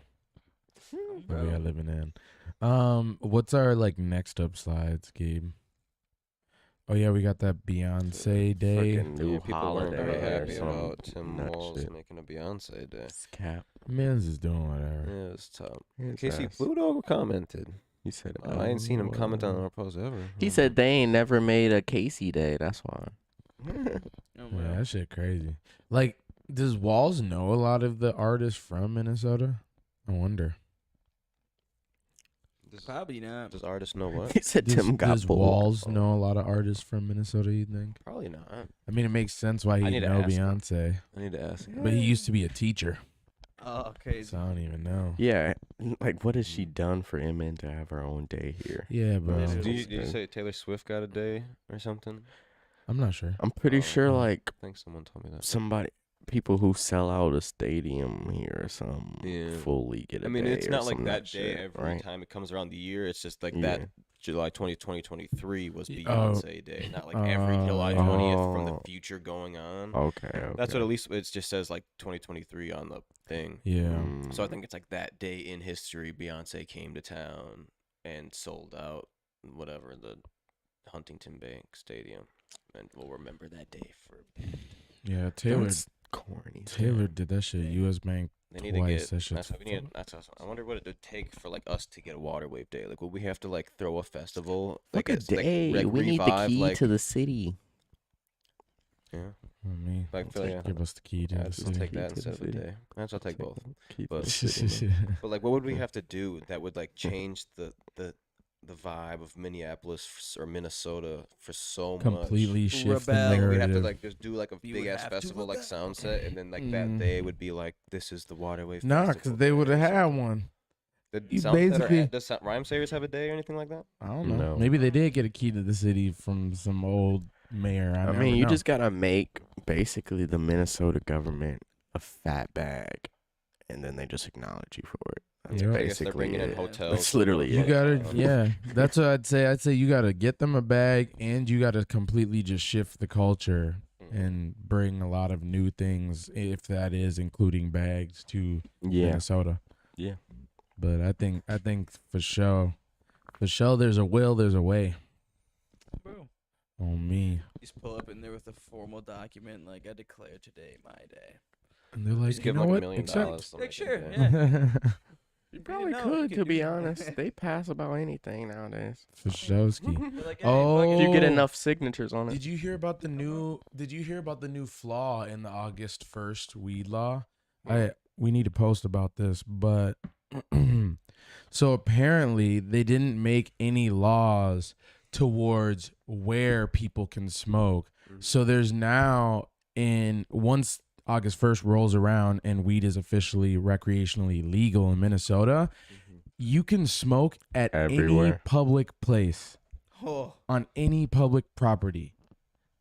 that we are living in. What's our like next up slides, Gabe? Oh yeah, we got that Beyonce day. Freaking new Yeah, people weren't very holiday or happy some about Tim nut Walz shit. making a Beyonce day. It's cap. Men's is doing whatever. Yeah, it's tough. His Casey ass. Blue Dog commented. He said, I ain't seen him "Oh, comment on our post ever. He said they ain't never made a Casey day. That's why. Oh, Yeah, wow. that shit crazy. Like, does Walls know a lot of the artists from Minnesota? I wonder. Probably not. Does artists know what? He said Does, Tim got does pulled. Walls Oh. know a lot of artists from Minnesota? You think? Probably not. I mean, it makes sense why I he'd need to know ask him. Beyonce, I need to ask. him. but he used to be a teacher, Oh, crazy. so I don't even know. Yeah, like what has she done for Emin to have her own day here? Yeah, bro. Yeah, Did you say Taylor Swift got a day or something? I'm not sure. I'm pretty Oh, sure like I think someone told me that. people who sell out a stadium here or something Yeah. fully get a I mean, day it's or not like some that nut day shit, every right? time it comes around the year. It's just like Yeah. that July 2023 was Oh. Beyonce Day, not like every July 20th from the Oh. future going on. Okay. That's what at least it just says like 2023 on the thing. Yeah. So I think it's like that day in history Beyonce came to town and sold out whatever the Huntington Bank Stadium, and we'll remember that day for. Yeah, Taylor. That's corny. Taylor did that shit. U.S. Bank. They need to Twice, get. that shit's That's what we need. I wonder what it would take for like us to get a Water Wave Day. Like, would we have to like throw a festival? Fuck Like a it's, day. Like, We need the revive, key like, to the city. Yeah, Me. like I'll feel take yeah. Give us the key to Yeah, the just city. take Key that to the instead of a city. day. I'll take both. Key to But- the city, man. But like, what would we have to do that would like change the the vibe of Minneapolis or Minnesota for so Completely much. shift the Rebel. Like we'd have narrative. to like just do like a We big would ass have to festival like rebel. Soundset, and then like that day would be like, this is the Waterway Nah, Festival because they Day would or have had something. one. Did You Soundset basically- does Rhyme Sayers have a day or anything like that? I don't know. No. Maybe they did get a key to the city from some old mayor. I I never mean, you know. just gotta make basically the Minnesota government a fat bag, and then they just acknowledge you for it. That's Yeah. I I guess they're basically bringing in it. hotels. That's literally You it. gotta, Um, yeah. That's what I'd say. I'd say you gotta get them a bag, and you gotta completely just shift the culture and bring a lot of new things, if that is including bags to Yeah. Minnesota. Yeah. But I think for sure, there's a will, there's a way. Bro, On me, just pull up in there with a formal document like I declare today my day. and they're like, Just you give know like $1 what? million. Accept. something Like, sure, that. yeah. You probably know, could, you to could be do- honest. They pass about anything nowadays. For Showski. They're like, hey, Oh. fuck it. If you get enough signatures on it. Did you hear about the new? Did you hear about the new flaw in the August 1st weed law? We need to post about this, but so apparently they didn't make any laws towards where people can smoke. So there's now once August 1st rolls around and weed is officially recreationally legal in Minnesota, you can smoke at any Everywhere. public place Oh, on any public property.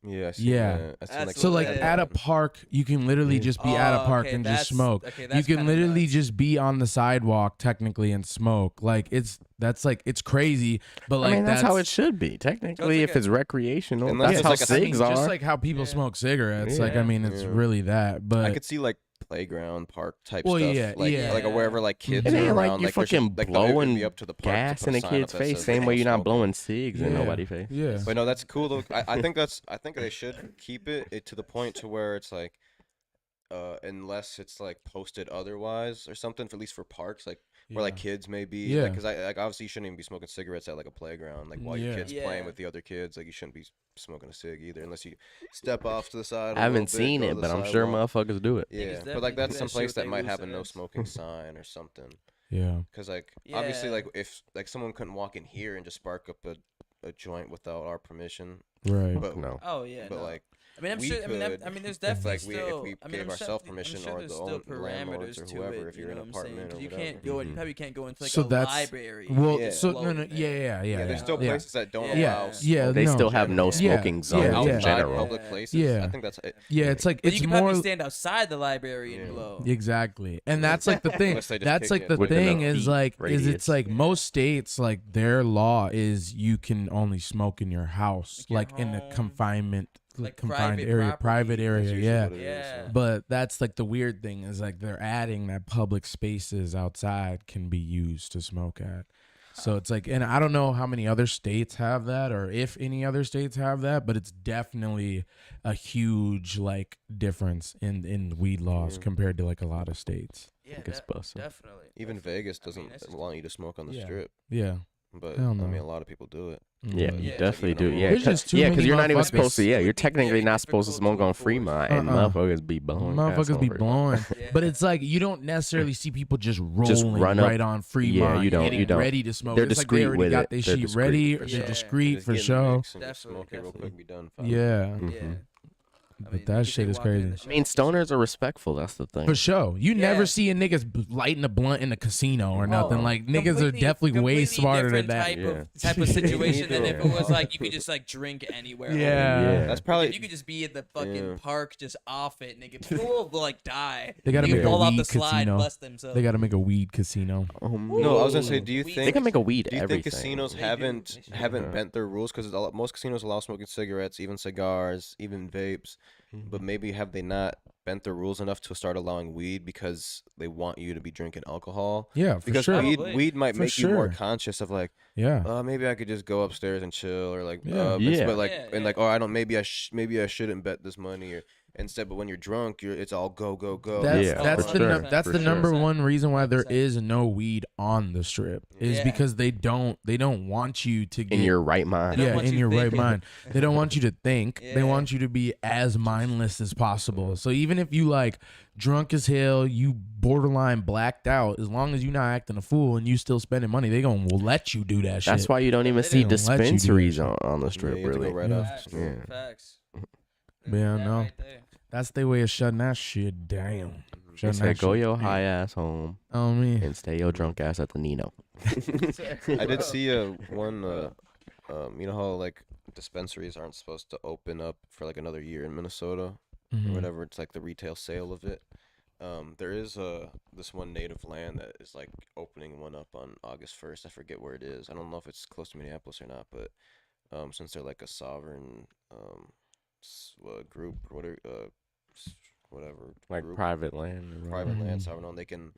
Yeah, I seen Yeah. that. I seen, That's So what like that is. at a park, you can literally just be at a Oh, park okay, and just that's- smoke. okay, You that's can kinda literally nuts. just be on the sidewalk technically and smoke. Like it's crazy, but like I mean, that's how it should be. Technically, like if it's recreational, Unless that's it's how like a- cigs just are. like how people Yeah. smoke cigarettes. Like I Yeah. mean, it's Yeah. really that. But I could see like playground park type Well, stuff. yeah, like yeah. like wherever like kids It are ain't like around. you like, there should- fucking like, it would blowing be up to the park to gas put in a sign kid's up that face, says same no way you're not smoking. blowing cigs in Yeah. nobody's face. yeah, But no, that's cool though. I think they should keep it to the point to where it's like, unless it's like posted otherwise or something, at least for parks, like where like kids may be. Yeah. Because I like obviously you shouldn't even be smoking cigarettes at like a playground, like while your Yeah. kids playing Yeah. with the other kids. Like you shouldn't be smoking a cig either, unless you step off to the side. I haven't seen it, but I'm sure motherfuckers do it. Yeah, Niggas but definitely like do that's that some shit place with that they might loose have a no ends. smoking sign or something. yeah. Because like obviously Yeah. like if like someone couldn't walk in here and just spark up a joint without our permission, Right. but No. Oh yeah. but no. like I mean, I'm we sure. I mean, could, there's if, definitely like still. if we I mean, gave I'm ourselves sure, permission I'm sure or there's the still landlords or parameters whoever, to it, if you're you in know an what I'm saying? apartment or 'Cause you whatever. can't go in. You Mhm. probably can't go into like So a that's- library. Well, Yeah. so Float no, in yeah, there. yeah. Yeah, there's still yeah. places that don't Yeah. allow. Yeah, smoking They no. still have no generally. smoking Yeah. zones Yeah. in outside general. public Yeah. places. Yeah. I think that's it. Yeah, it's like But it's you can more probably stand outside the library and Yeah. blow. exactly, and that's like the thing. Unless they just That's kick like it the within thing a is feet like is radius. it's like most states like their law is you can only smoke in your house, Like your like in a home, confined like confined private area, property. private That's area. usually Yeah. what it is, Yeah. But that's like the weird thing is like they're adding that public spaces outside can be used to smoke at. So it's like, and I don't know how many other states have that or if any other states have that, but it's definitely a huge like difference in weed laws Yeah. compared to like a lot of states. Yeah, think it's busting. definitely. Even definitely. Vegas I mean, doesn't that's just- allow you to smoke on the Yeah. strip, Yeah. but Hell I no. mean a lot of people do it. Yeah, Mhm. you Yeah, definitely like, do. you know, Yeah, There's just too yeah, many you're not even motherfuckers. supposed to. Yeah, It you're would be technically very not supposed to difficult smoke to on enforce. Fremont, and Uh-uh. motherfuckers be blowing. gas Motherfuckers all be over it. blowing. Yeah. But it's like you don't necessarily see people just rolling Just run up- right on Fremont. you don't, getting you don't. ready to smoke. They're it's discreet like they already with got it. their They're shit discreet ready. for They're sure. Yeah. discreet Just for get in the show. mix and just Definitely, smoke it real quick, definitely. be done. Yeah. Mhm. Yeah. I But mean, that you shit could is walk in crazy. the I mean, shop. stoners are respectful. That's the thing. For sure. You Yeah. never see a niggas lighting a blunt in a casino or nothing. Oh, Like niggas are completely- definitely way completely smarter than different that. Type Yeah. of, type of situation than if it Yeah. was like you could just like drink anywhere. Yeah. Yeah. That's If probably you could just be at the fucking Yeah. park, just off it, nigga. People will like die. They gotta Niggas make a fall off the weed slide, casino. bust themselves. They got to make a weed casino. no. I was gonna say, Ooh. do you Weed. They think can make a weed do you everything. think casinos They do. haven't They should. haven't Yeah. bent their rules because most casinos allow smoking cigarettes, even cigars, even vapes, but maybe have they not bent their rules enough to start allowing weed because they want you to be drinking alcohol? Yeah, for Because sure. weed Probably. weed might For make you more sure. conscious of like, Yeah. maybe I could just go upstairs and chill, or like, Yeah. Yeah. but like, Yeah, and yeah. like, oh, I don't, maybe I shouldn't bet this money, Instead, but when you're drunk, it's all go go go. That's Yeah, that's for the sure, that's for the sure. number one reason why there 100%. is no weed on the strip is Yeah. because they don't want you to get In your right mind. They don't yeah want in you your right thinking. mind. They don't want you to think. They Yeah. want you to be as mindless as possible. So even if you like drunk as hell, you borderline blacked out, as long as you're not acting a fool and you still spending money, they gonna let you do that shit. That's why you don't even They see don't let you do that dispensaries shit. on the Yeah, strip, you have to go really. right off. Facts. Yeah. Facts. Yeah, That no. right there. That's their way of shutting that shit down. They Shutting say that go shit your down. high ass home Oh man. and stay your drunk ass at the Nino. I did see one. You know how like dispensaries aren't supposed to open up for like another year in Minnesota or Mhm. whatever. It's like the retail sale of it. There is this one native land that is like opening one up on August 1st. I forget where it is. I don't know if it's close to Minneapolis or not, but since they're like a sovereign group or whatever Like group, private land. or private whatever. land Mhm. sovereign owned, they can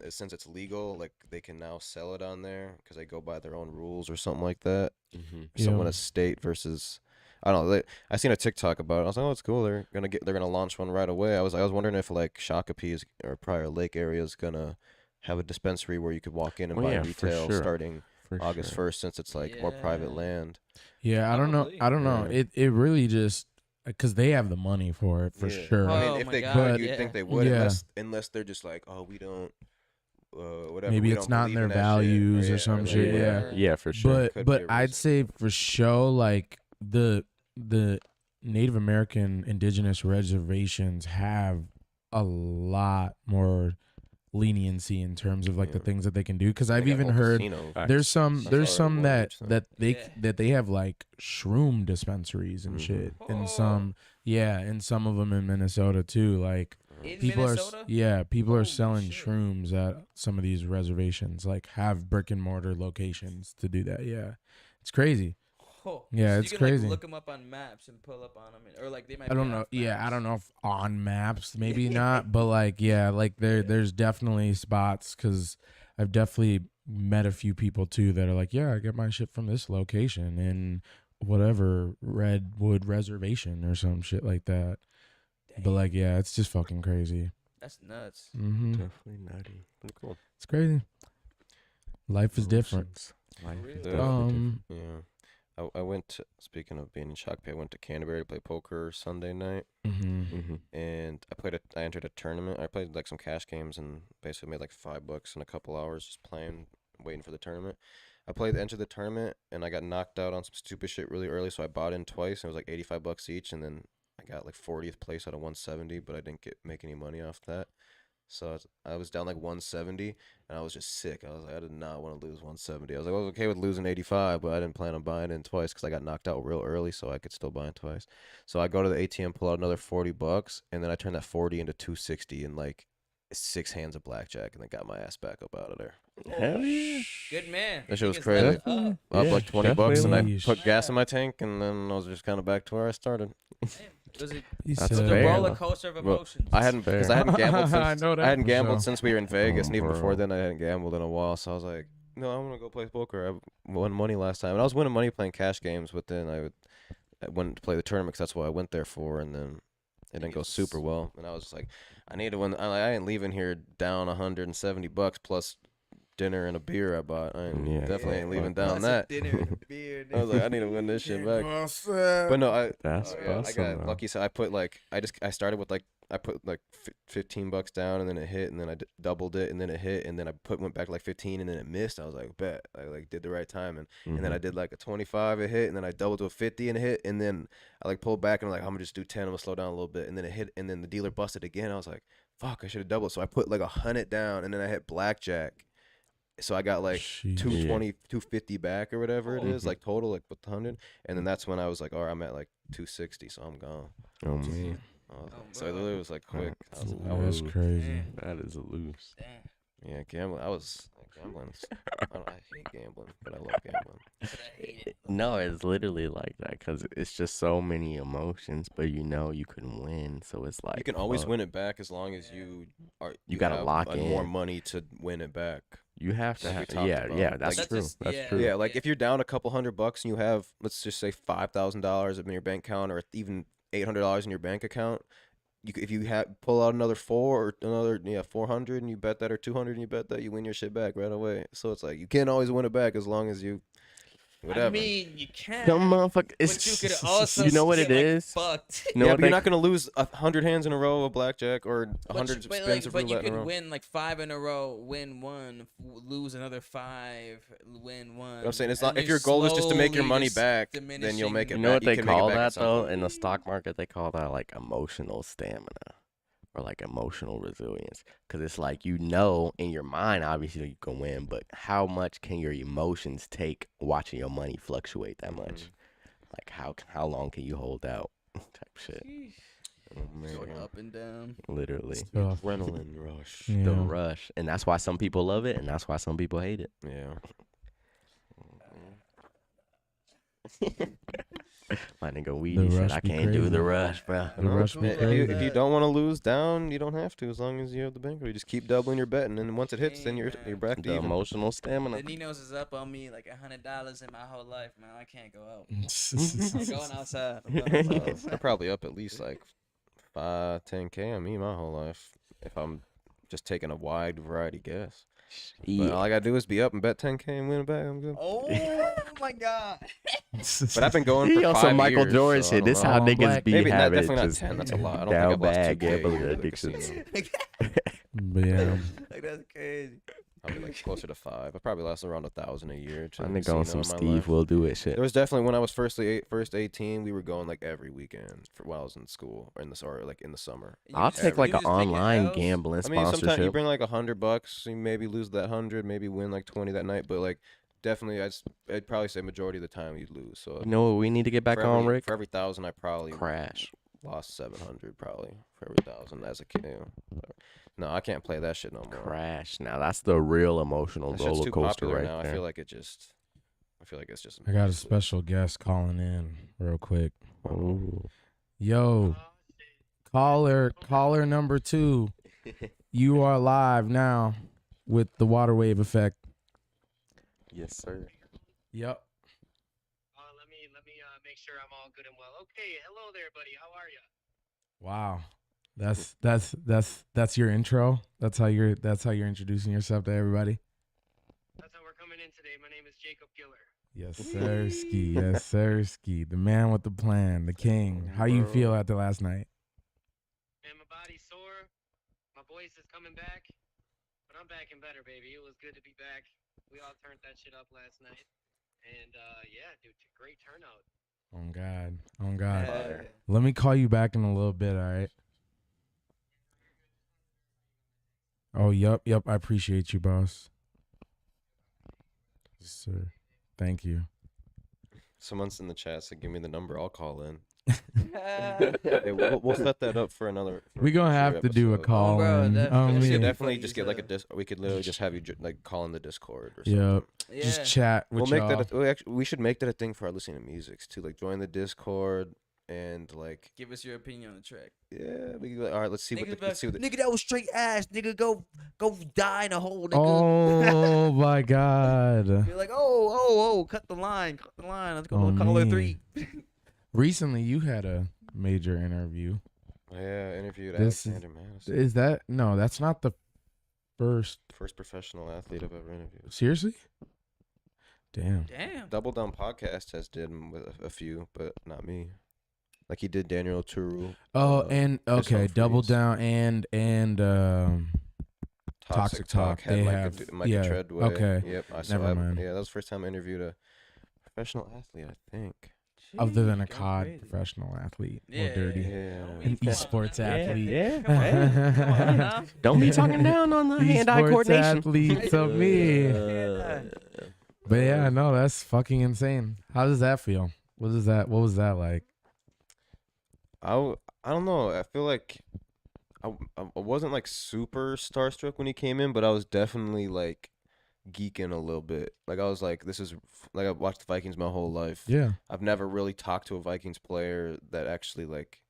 since it's legal, like they can now sell it on there because they go by their own rules or something like that. Mhm. So when Yeah. a state versus, I don't know. I seen a TikTok about it. I was like, oh, it's cool. They're gonna launch one right away. I was wondering if like Shakopee or Prior Lake area is gonna have a dispensary where you could walk in and Oh, buy yeah, for retail sure. starting For August sure. 1st, since it's like more private Yeah. land. Yeah, I don't know. Probably. I don't know. Yeah. It really just because they have the money for it for Yeah. sure. I Oh mean, if my they God, could, you'd yeah. think they would, Yeah. unless they're just like, oh, we don't, whatever. Maybe we it's don't not in believe their that shit," values or yeah, some like, shit, yeah. whatever. Yeah, for sure. Could But be a I'd reason. say for sure, like the Native American indigenous reservations have a lot more leniency in terms of like the Yeah. things that they can do. Because They I've got even whole heard casino. Facts. there's some That's there's already some that mortgaged, so. that they have like shroom dispensaries and Mhm. shit, and Oh. some and some of them in Minnesota too. Like In people Minnesota? people are Holy selling shit. shrooms at some of these reservations. Like have brick and mortar locations to do that. Yeah, it's crazy. Oh, Yeah, so it's you can, crazy. Like, look them up on maps and pull up on them, or like they might. I don't be know. off Yeah, I maps. don't know if on maps, maybe not, but like, yeah, like there's definitely spots because I've definitely met a few people too that are like, yeah, I get my shit from this location in whatever Redwood Reservation or some shit like that. But like, yeah, it's just fucking crazy. That's nuts. Mm-hmm. Definitely nutty. Pretty cool. It's crazy. Life is different. Emotions. Life real. is The- definitely different. Yeah. I went to, speaking of being in Shakopee, I went to Canterbury to play poker Sunday night, Mm-hmm. Mhm. and I entered a tournament. I played like some cash games and basically made like $5 in a couple hours just playing, waiting for the tournament. Entered the tournament, and I got knocked out on some stupid shit really early, so I bought in twice, and it was like $85 each, and then I got like 40th place out of 170, but I didn't make any money off that. So I was down like 170, and I was just sick. I was like, I did not want to lose 170. I was like, I was okay with losing 85, but I didn't plan on buying in twice because I got knocked out real early, so I could still buy in twice. So I go to the ATM, pull out another $40, and then I turn that 40 into 260 in like 6 hands of blackjack, and then got my ass back up out of there. Hell yeah. Good man. That shit was Niggas crazy. leveled up. Up Yeah, like $20, and I definitely. put gas in my tank, and then I was just kind of back to where I started. Damn. Was it That's was a fair, roller though. coaster of Well, emotions? I hadn't because I fair. hadn't gambled I since know that I hadn't for gambled sure. since we were in Vegas, Oh, and even before bro. then I hadn't gambled in a while. So I was like, no, I'm gonna go play poker. I won money last time, and I was winning money playing cash games. But then I went to play the tournament because that's what I went there for, and then it didn't go super well. And I was just like, I need to win. I ain't leaving here down $170 plus dinner and a beer I bought. I ain't, Yeah, definitely ain't leaving fuck down Plus that. a dinner and a beer. I was like, I need to win this shit back. But But no, I That's I bustin', got though. lucky. So I put like I started with like I put like $15 down, and then it hit, and then I doubled it, and then it hit, and then I went back to like 15, and then it missed. I was like, bet I like did the right time, and then I did like a 25, it hit, and then I doubled to a 50 and it hit, and then I like pulled back and I'm like, I'm gonna just do 10, I'm gonna slow down a little bit, and then it hit, and then the dealer busted again. I was like, fuck, I should have doubled. So I put like 100 down, and then I hit blackjack. So I got like Sheesh. 220, 250 back or whatever it is, Mhm. like total, like with the 100. And then that's when I was like, all right, I'm at like 260, so I'm gone. Oh man, So it literally was like quick. I was, I That's was crazy. that is a loose. Damn. yeah, gambling. I was gambling. I hate gambling, but I love gambling. But I hate it. No, it's literally like that because it's just so many emotions, but you know you can win, so it's like You can always fuck. win it back as long as you are. You gotta have lock more in. money to win it back. You have to Like we have, talked yeah, about. yeah. Like, That's That's true. just- That's yeah. true. Yeah, like if you're down a couple $100 and you have, let's just say $5,000 in your bank account, or even $800 in your bank account. If you pull out another 400 and you bet that, or 200 and you bet that, you win your shit back right away. So it's like you can't always win it back as long as you whatever. I mean, you can. Some motherfucker. But you could also You know what get, it like, is? fucked. You know yeah, what but you're they- not gonna lose 100 hands in a row of blackjack or 100 spins of but you roulette in a could row. win like 5 in a row, win 1, lose another 5, win 1. I'm saying it's and not if you're your goal is just to make your slowly money just back, then you'll make it. You know what back. they can make it call back at that some though point. in the stock market? They call that like emotional stamina or like emotional resilience. Because it's like, you know, in your mind, obviously you can win, but how much can your emotions take watching your money fluctuate that much? Like how long can you hold out? Type shit. Oh, Going man. up and down. Literally. Tough. Adrenaline rush. Yeah. The rush. And that's why some people love it and that's why some people hate it. Yeah. My nigga Weedy said, rush I be can't do crazy. the rush, bro. The rush be If you crazy. don't want to lose down, you don't have to. As long as you have the bankroll, you just keep doubling your bet, and then once it hits, then you're back to The even. emotional stamina. The Ninos is up on me like $100 in my whole life, man. I can't go out. I'm going outside. I'm going outside. I'm probably up at least like 5-10K on me my whole life if I'm just taking a wide variety guess. But all I gotta do is be up and bet 10K and win it back. I'm good. Oh my god. But I've been going for He on 5 some Michael years, Jordan so I shit. don't This know. how Oh, niggas black. be Maybe not, having definitely not just 10. That's a lot. I don't down think I've lost bad 2K gambling at the addictions. casino. But yeah, Like, that's crazy. Probably like closer to 5. I probably lost around 1,000 a year. To I the think on casino some in my life. Steve will do it shit. There was definitely when I was first 18, we were going like every weekend while I was in school or like in the summer. I'll just- take like you an just picking online L's? gambling I mean, sometimes you sponsorship. bring like $100, you maybe lose that 100, maybe win like 20 that night, but like definitely I'd probably say majority of the time you'd lose. So You know what we need to get back for on, every, Rick? For every 1,000, I probably Crash. lost 700 probably for every 1,000 as a kid. No, I can't play that shit no more. Crash. Now that's the real emotional That shit's roller too coaster popular right now. there. I feel like it's just. I got a special guest calling in real quick. Ooh. Yo, caller number 2. You are live now with the water wave effect. Yes, sir. Yep. Let me make sure I'm all good and well. Okay, hello there, buddy. How are you? Wow. That's your intro. That's how you're introducing yourself to everybody. That's how we're coming in today. My name is Jacob Giller. Yes, sirski. Yes, sirski. The man with the plan, the king. How you feel after last night? And my body's sore. My voice is coming back. But I'm back and better, baby. It was good to be back. We all turned that shit up last night. And yeah, dude, great turnout. On God. On God. Yeah. Let me call you back in a little bit, all right? Oh, yep. I appreciate you, boss. Yes, sir. Thank you. Someone's in the chat said, "Give me the number. I'll call in." Hey, we'll set that up for another. We're going to have to do a call. bro, in. definitely. We Yeah. could mean, definitely just get like a we could literally just have you like call in the Discord or something. Yep. Yeah. Just chat with We'll make y'all. that. We should make that a thing for our listening to music too. Like join the Discord and like Give us your opinion on the track. yeah. We can, all right. Let's see what. Niggas Let's see what. nigga, that was straight ass. Nigga, go die in a hole, nigga. Oh, my God. You're like, oh, cut the line. Let's go Oh, to caller me. 3. Recently, you had a major interview. Yeah, interviewed This Alexander Madison, Is that no? That's not the first. first professional athlete I've ever interviewed. Seriously? Damn. Damn. Double Down Podcast has did him with a few, but not me. Like he did Daniel Turu. Oh, uh, and Chris okay, Double Humphries. Down and Toxic Talk, had they Micah, have- Micah yeah, Treadway. okay. Yep. Never mind. Yeah, that was the first time I interviewed a professional athlete, I think. other than a Jeez, go COD crazy. professional athlete Yeah, or dirty, Yeah. an esports athlete. Yeah. Come on now. Don't be talking down on the hand-eye Esports coordination. athletes of me. Uh, But yeah, no, that's fucking insane. How does that feel? What was that like? I don't know. I feel like I wasn't like super starstruck when he came in, but I was definitely like geeking a little bit. Like I was like, this is like I've watched the Vikings my whole life. Yeah. I've never really talked to a Vikings player that actually like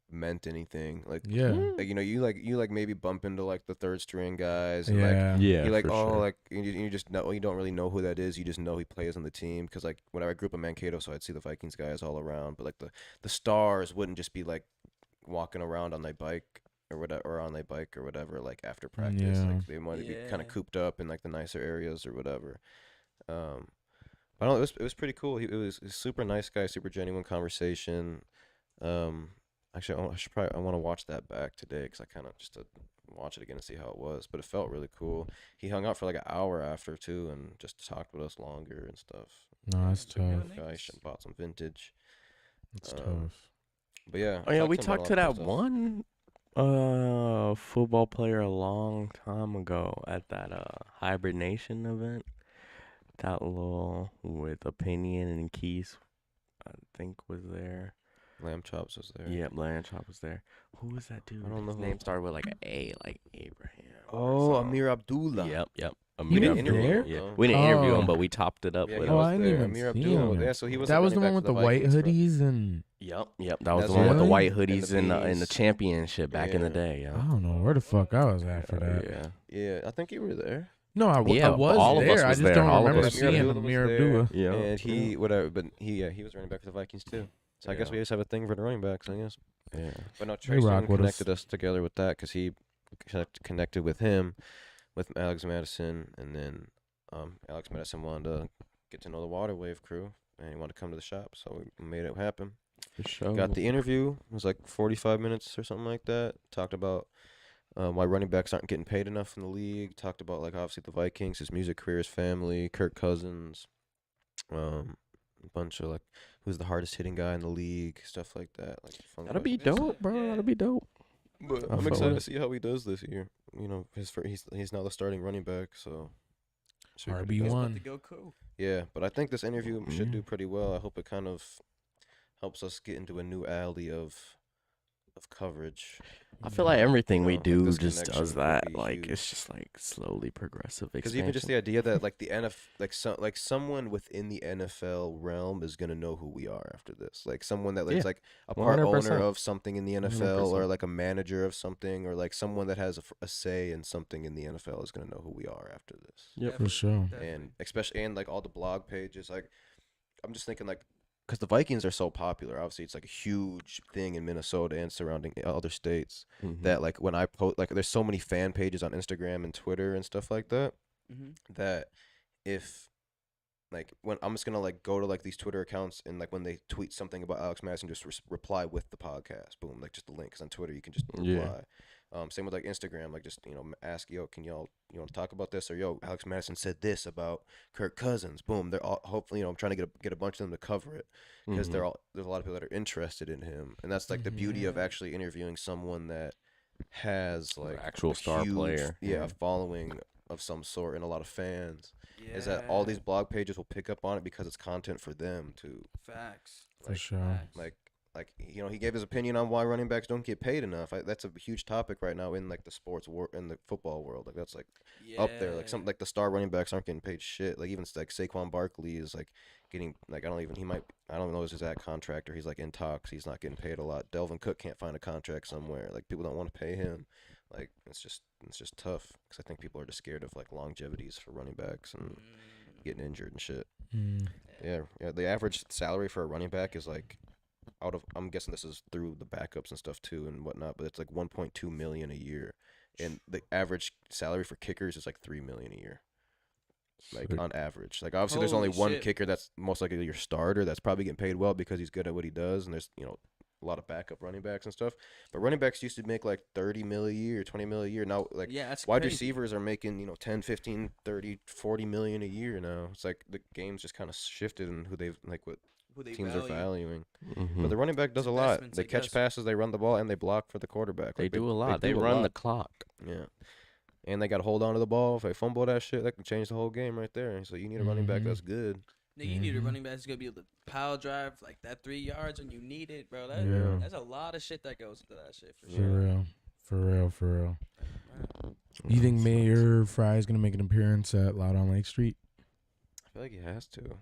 meant anything. Like Yeah. like you like maybe bump into like the third string guys and like Yeah. Yeah, you like for oh sure. like you just know you don't really know who that is. You just know he plays on the team because like whenever I grew up in Mankato, so I'd see the Vikings guys all around. But like the stars wouldn't just be like walking around on their bike or whatever like after practice. Yeah. Like they might be kind of cooped up in like the nicer areas or whatever. But I don't know, it was pretty cool. It was a super nice guy, super genuine conversation. Actually, I want to watch that back today because I kind of just to watch it again and see how it was. But it felt really cool. He hung out for like an hour after too, and just talked with us longer and stuff. No, that's Pretty tough. good. Guy Nice. bought some vintage. That's Um, tough. But yeah. Oh yeah, we him talked about to a lot that of one football player a long time ago at that Hybrid Nation event. That little with Opinion and Keys, I think was there. Lamb chops was there. Yep, Land Chop was there. Who was that dude? I don't know His who- name started with like an A, like Abraham. or Oh, something. Amir Abdullah. Yep. He Amir was Abdullah, there? Yeah, Oh. we didn't interview Oh. him, but we topped it up Yeah, with he Oh, him. I was didn't there. even Amir see Abdullah. him. Yeah, so he was That was the running one back with for the white Vikings, bro. hoodies and Yep. That was That's the one with the really? white And the hoodies in the bees. championship back in the Yeah. day. I Yeah. don't know where the fuck I was at for that. Yeah. Yeah, I think you were there. No, I Yeah, was all of us there. I was just there. don't All of remember us was seeing there. Amir Abdullah was there. Abdullah. Yeah. And he was running back for the Vikings too. So I guess Yeah. we just have a thing for the running backs, I guess. Yeah. But no, They Trace rock with us. connected us together with that because he connected with him, with Alex Madison, and then Alex Madison wanted to get to know the Water Wave crew, and he wanted to come to the shop, so we made it happen. For sure. Got the interview. It was like 45 minutes or something like that. Talked about why running backs aren't getting paid enough in the league. Talked about like obviously the Vikings, his music career, his family, Kirk Cousins, a bunch of like who's the hardest hitting guy in the league, stuff like that. Like fun That'll be questions. dope, bro. Yeah. That'll be dope. But I I'm fuck excited with to see how he does this year. You know, he's now the starting running back, so should be pretty RB1. dope. One. About to go cool. Yeah, but I think this interview should Mhm. do pretty well. I hope it kind of helps us get into a new alley of coverage. I feel like everything we like do this just connection does would that. be Like huge. it's just like slowly progressive Because expansion. even just the idea that like the someone within the NFL realm is gonna know who we are after this. Like someone that Yeah, is like a part 100%. owner of something in the NFL, or 100%. like a manager of something, or like someone that has a say in something in the NFL is gonna know who we are after this. Yep. For sure. And especially and like all the blog pages, like I'm just thinking like. Because the Vikings are so popular, obviously it's like a huge thing in Minnesota and surrounding other states. Mhm. That like when I post, like there's so many fan pages on Instagram and Twitter and stuff like that. Mm-hmm. That if like when I'm just gonna like go to like these Twitter accounts and like when they tweet something about Alex Madison, just reply with the podcast, boom, like just the link. 'Cause on Twitter you can just reply. Yeah. Same with like Instagram, like just ask yo, can you want to talk about this, or yo, Alex Madison said this about Kirk Cousins, boom. They're all hopefully I'm trying to get a bunch of them to cover it because Mhm. there's a lot of people that are interested in him, and that's like the beauty of actually interviewing someone that has like actual a star huge, player. yeah, a following of some sort and a lot of fans. Yeah. Is that all these blog pages will pick up on it because it's content for them too. Facts. For sure. Like he gave his opinion on why running backs don't get paid enough. That's a huge topic right now in like the sports world, in the football world. Like that's like up there. Like something like the star running backs aren't getting paid shit. Like even like Saquon Barkley is like getting like I don't know his exact contract, or he's like in talks. He's not getting paid a lot. Delvin Cook can't find a contract somewhere. Like people don't want to pay him. Like it's just tough because I think people are just scared of like longevities for running backs and getting injured and shit. Mm. Yeah. The average salary for a running back is like I'm guessing this is through the backups and stuff too and whatnot, but it's like 1.2 million a year, and the average salary for kickers is like 3 million a year. Like Sick. on average, like obviously there's only Holy one shit. kicker that's most likely your starter that's probably getting paid well because he's good at what he does, and there's a lot of backup running backs and stuff. But running backs used to make like 30 mil a year, 20 mil a year. Now like Yeah, that's wide crazy. receivers are making 10, 15, 30, 40 million a year now. It's like the game's just kind of shifted in who they've like what Who they teams value. are valuing. Mhm. But the running back does a lot. investments, They I catch guess. passes, they run the ball, and they block for the quarterback. They Like, do a lot. They do a run the lot. clock. Yeah. And they got to hold on to the ball. If they fumble that shit, that can change the whole game right there. So you need a running back Mhm. that's good. Nigga, you need a Mhm. running back that's gonna be able to power drive like that 3 yards when you need it, bro. Yeah. That's a lot of shit that goes into that shit for For sure. real. For real. For real. Man. You think Mayor Fry is gonna make an appearance at Loud on Lake Street? I feel like he has to.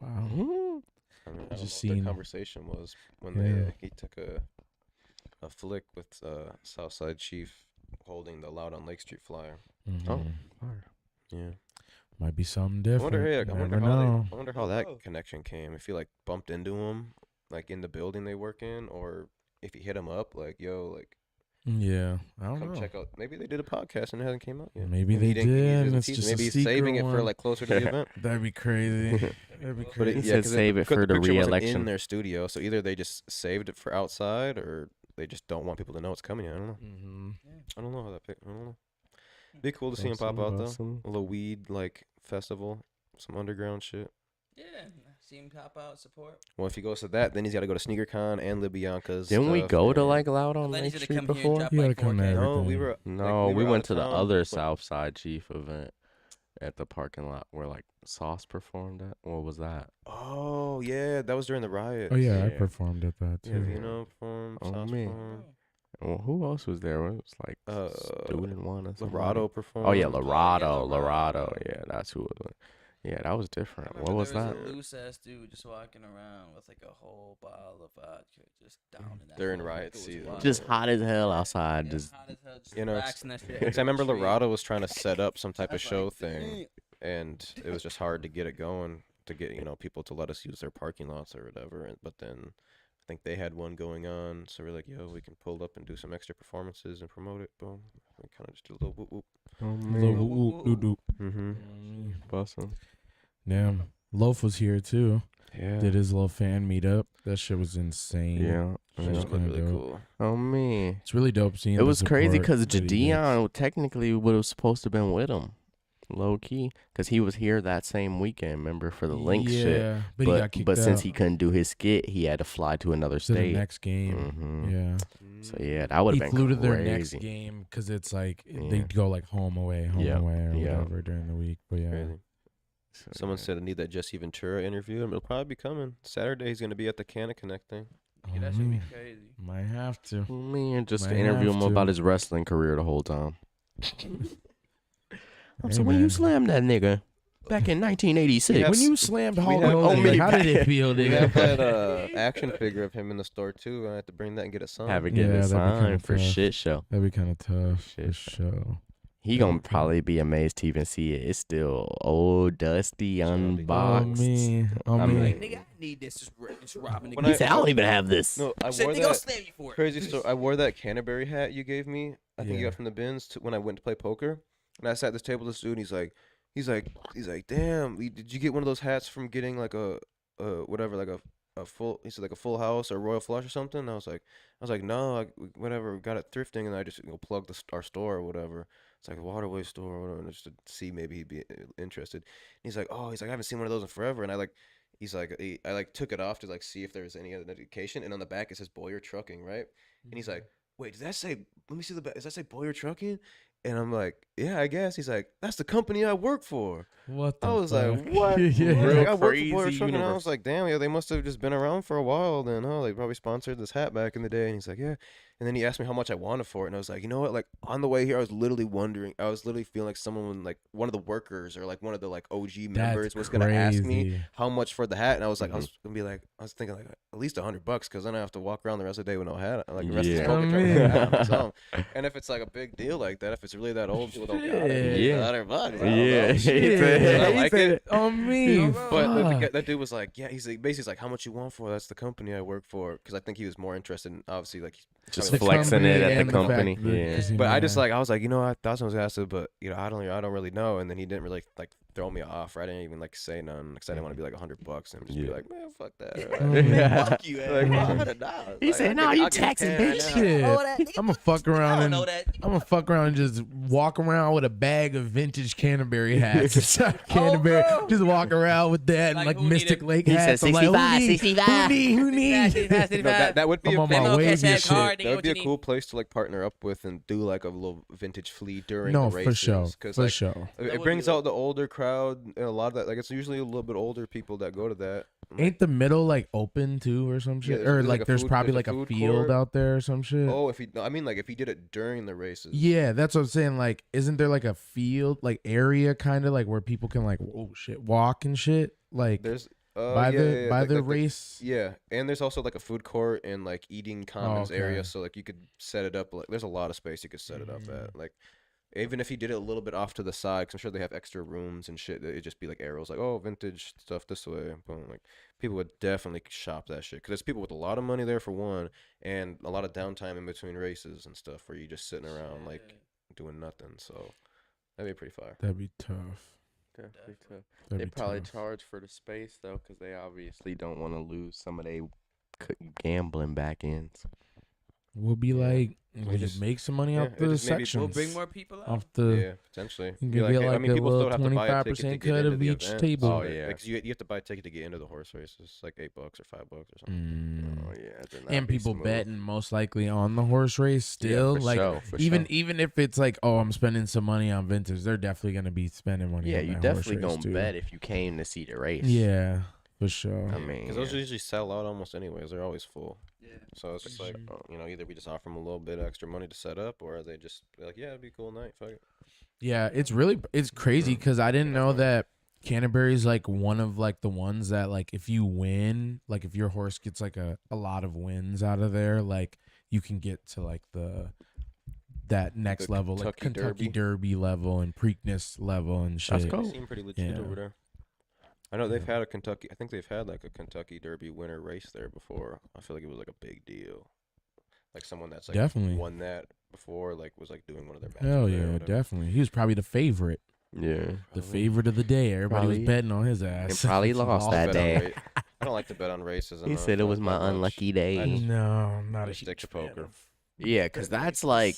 Wow. Mhm. I mean, I don't Just know what seen- their conversation was when Yeah. he took a a flick with Southside Chief holding the Loud on Lake Street flyer. Mhm. Oh, fire. Yeah. Might be something I different. wonder, You I wonder never how know. I wonder how that connection came. If he like bumped into him like in the building they work in, or if he hit him up like, yo, like Yeah, I don't come know. check out. Maybe they did a podcast and it hasn't came out yet. Maybe And he they didn't- he did, doesn't and it's tease- just a maybe he's secret saving it for one. like closer to the event. That'd be crazy. That'd be He crazy. said save it for the picture wasn't re-election. in their studio, so either they just saved it for outside, or they just don't want people to know it's coming. I don't know. Mm-hmm. I don't know how that. I don't know. Be cool to see him pop out though. A little weed like festival, some underground shit. Yeah, see him pop out, support. Well, if he goes to that, then he's got to go to SneakerCon and Libianca's. Didn't we stuff, go to and- like Loud on Then Lake he's gonna Street come here and before? drop You like gotta come 4K. to No, we everything. were. No, like, we were went out to of the town, other but- Southside Chief event at the parking lot where like Sauce performed at. What was that? Oh yeah, that was during the riot. Oh yeah, I Yeah. performed at that Yeah, too. Vino performed. Oh, Sauce man. performed. Well, who else was there? It was like Uh, student one or something. Lorado performed. Oh yeah, Lorado. Lorado. Yeah, that's who it was. Yeah, that was different. What was there that? was a loose ass dude just walking around with like a whole bottle of vodka, just down in that. During motherfucker. riot It was season. wild. Just hot as hell outside. Yeah, Just hot as hell, just You know, relaxing that shit. Because I remember Tree. Lorado was trying to set up some type I of was show like, thing, and it was just hard to get it going, to get people to let us use their parking lots or whatever. But then I think they had one going on, so we're like, yo, we can pull up and do some extra performances and promote it. Boom. We kind of just did a little whoop whoop. oh Little man, whoop, whoop, doop. Mm-hmm. bussin'. Damn, Loaf was here too. Yeah. Did his little fan meetup. That shit was insane. Yeah. That was yeah. was really kinda dope. cool. Oh man. It's really dope seeing. It the was crazy support because that he gets. Jadion technically would have supposed to have been with him, low key, because he was here that same weekend. Remember for the Lynx shit. Yeah, but he got kicked but since out he couldn't do his skit, he had to fly to another to the state. next game. Mhm. Yeah, So yeah, that would he have been flew to crazy. their next game because it's like Yeah. they go like home away, Yeah, or yeah. whatever during the week. But yeah, Crazy. So, Someone yeah. said I need that Jesse Ventura interview, and it'll probably be coming Saturday. He's gonna be at the Canna Connect thing. Yeah, that Oh, should be man. crazy. Might have to. Oh, man, just to Might interview have him about to. his wrestling career the whole time. Hey, So when you man. slammed that nigga back in 1986, have When you slammed Hulk have- Hogan, me how did it back. feel, We nigga? have that action figure of him in the store too. I have to bring that and get it signed. have it Yeah, get that'd a be kinda sign for tough. shit show. That'd be kind of tough for Shit. sure. He gonna probably be amazed to even see it. It's still old, dusty, It's gonna be- unboxed. Oh I me. mean- Like, nigga, I need this. Just robbing the When He I- said, "I don't even have this." No, I said, wore they gonna that slam you for it. crazy story. I wore that Canterbury hat you gave me. I think you Yeah. got from the bins when I went to play poker. And I sat at this table with this dude. And he's like, damn, did you get one of those hats from getting like a whatever, like a full? He said like a Full House or Royal Flush or something. And I was like, no, whatever. We got it thrifting, and I just plugged our store or whatever. It's like a Waterway store or whatever, just to see maybe he'd be interested. And he's like, I haven't seen one of those in forever. And I took it off to like see if there was any other notification. And on the back it says Boyer Trucking, right? And he's like, wait, does that say? Let me see the back. Does that say Boyer Trucking? And I'm like, yeah, I guess. He's like, that's the company I work for. What the I was fuck? like, what? Yeah. Like, Real I work for crazy Boyer Trucking. And I universe. was like, damn, yeah, they must have just been around for a while then, huh? They probably sponsored this hat back in the day. And he's like, yeah. And then he asked me how much I wanted for it. And I was like, you know what? Like, on the way here, I was literally feeling like someone, like one of the workers or like one of the like OG members That's was going to ask me crazy. how much for the hat. And I was like, I was thinking like at least $100 because then I have to walk around the rest of the day with no hat. Like the rest of the Yeah. poker truck Oh, with no hat on man. its own. And if it's like a big deal like that, if it's really that old, people don't got it. Yeah. $100. I don't Yeah. know. He Shit. said- I he like said it. On me. But fuck. that dude was like, yeah, he's like, basically like, how much you want for? That's the company I work for. Because I think he was more interested in obviously like Just probably- flexing it at the and fact company. that- Yeah. 'cause he But I just might- like I was like, I thought someone was gonna ask it, but I don't really know. And then he didn't really like throw me off. Right? I didn't even like say none because I didn't want to be like $100 and just be Yeah. like, man, fuck that. Yeah. Fuck you, Like, man. $100. He Like, said, I "Nah, can- you I'll give taxing 10 right bitch." now. Shit. Oh, that- nigga, I'm gonna fuck I around don't know and that. I'm gonna fuck around and just walk around with a bag of vintage Canterbury hats. Canterbury, bro. just walk around with that and Like, like who need Mystic it? Lake He hats. said I'm like, 65, who need? 65. Who need? No, that would be I'm a on cool, my Venmo, wavy cash app shit. card, that nigga, would what be you a need? cool place to like partner up with and do like a little vintage flea during No, the races. for sure, 'Cause, for like, sure. It would brings be out the older crowd and a lot of that. Like it's usually a little bit older people that go to that. Ain't the middle like open too or some shit? there's- Or there's, like like, a there's food- probably there's like a a food field court. out there or some shit. Oh, I mean like if he did it during the races. Yeah, that's what I'm saying. Like, isn't there like a field, like area, kind of like where people can like, oh shit, walk and shit? Like, There's by the like the race. yeah, and there's also like a food court and like eating commons area, okay. so like you could set it up. Like there's a lot of space you could set it up at. Like even if you did it a little bit off to the side, because I'm sure they have extra rooms and shit. It'd just be like arrows, like oh vintage stuff this way. Boom, like people would definitely shop that shit because there's people with a lot of money there for one, and a lot of downtime in between races and stuff where you just sitting around like doing nothing. So that'd be pretty fire. That'd be tough. Definitely tough. That'd They be probably tough. charge for the space though, because they obviously don't want to lose some of their gambling back ends. We'll be like, we just- just make some money yeah, off it the just maybe- sections. We'll bring more people out. off the. Yeah, potentially. You Be can get hey, like a people little still have to buy a ticket to 25% get cut into of the each event. table. Oh, yeah. Because you have to buy a ticket to get into the horse race. It's like $8 or $5 or something. Mm. Oh yeah, then that'd And be people smooth. betting most likely on the horse race still. for like sure, for even sure. even if it's like, oh, I'm spending some money on vintage, they're definitely gonna be spending money. Yeah, on you that definitely horse race gonna too. bet if you came to see the race. Yeah, for sure. I mean, Because those yeah. usually sell out almost anyways. They're always full. Yeah. So it's just like, either we just offer them a little bit extra money to set up, or they just be like, yeah, it'd be a cool night. Fuck it. Yeah, it's crazy because I didn't know that Canterbury's like one of like the ones that like if you win, like if your horse gets like a lot of wins out of there, like you can get to like that next The level, like Kentucky Derby level and Preakness level and shit. That's cool. They seem pretty legit Yeah. over there. I know they've had a Kentucky. I think they've had like a Kentucky Derby winner race there before. I feel like it was like a big deal. Like someone that's like Definitely. won that before, like was like doing one of their matches. Hell there or yeah, whatever. definitely. He was probably the favorite. Yeah. The favorite of the day. Everybody Probably. was betting on his ass. And probably lost that Bet on day. ra- I don't like to bet on races. He enough, said it was not my that much. unlucky I day. just- No, I'm not a just stick huge to poker. fan of Yeah, because that's like,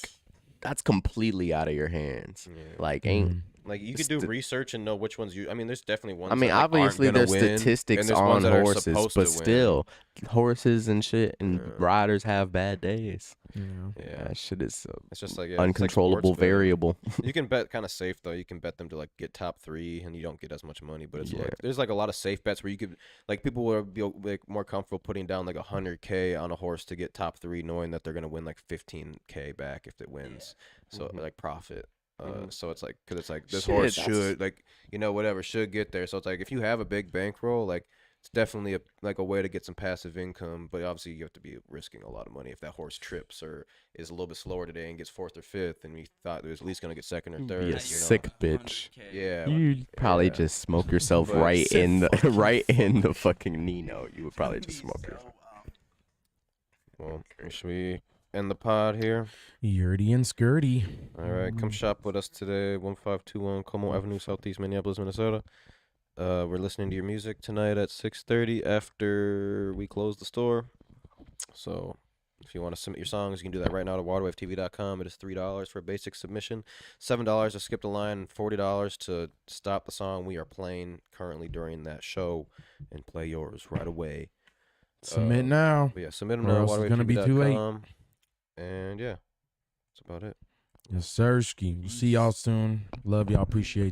that's completely out of your hands. Yeah. Like, ain't. Mhm. Like you It's could do the- research and know which ones you. I mean, there's definitely ones. I mean, that, like, aren't obviously gonna there's win, and statistics there's on ones that are horses, supposed but to win. still, horses and shit and Yeah. riders have bad days. You know. Yeah, That shit is it's just like uncontrollable variable. You can bet kind of safe though. You can bet them to like get top 3, and you don't get as much money. But it's Yeah. like there's like a lot of safe bets where you could like people will be like more comfortable putting down like 100K on a horse to get top 3, knowing that they're gonna win like 15K back if it wins. So Mhm. like profit. Mhm. So it's like because it's like this Shit, horse that's- should like whatever should get there. So it's like if you have a big bankroll, like it's definitely a way to get some passive income. But obviously you have to be risking a lot of money if that horse trips or is a little bit slower today and gets 4th or 5th, and we thought it was at least gonna get 2nd or You'd 3rd. be a you know? sick bitch. Yeah. You'd probably yeah. just smoke yourself But- right Sick in the fucking right in the fucking Nino. You would probably just smoke yourself. Well, should we end the pod here? Yurdy and Skirty. All right, come shop with us today, 1521 Como Avenue, Southeast Minneapolis, Minnesota. We're listening to your music tonight at 6:30 after we close the store. So if you want to submit your songs, you can do that right now to waterwavetv.com. It is $3 for a basic submission, $7 to skip the line, and $40 to stop the song we are playing currently during that show and play yours right away. Submit now. But yeah, submit them Or now. else it's gonna be too late. waterwavetv.com. And yeah, that's about it. Yes, sir. We'll see y'all soon. Love y'all. Appreciate you.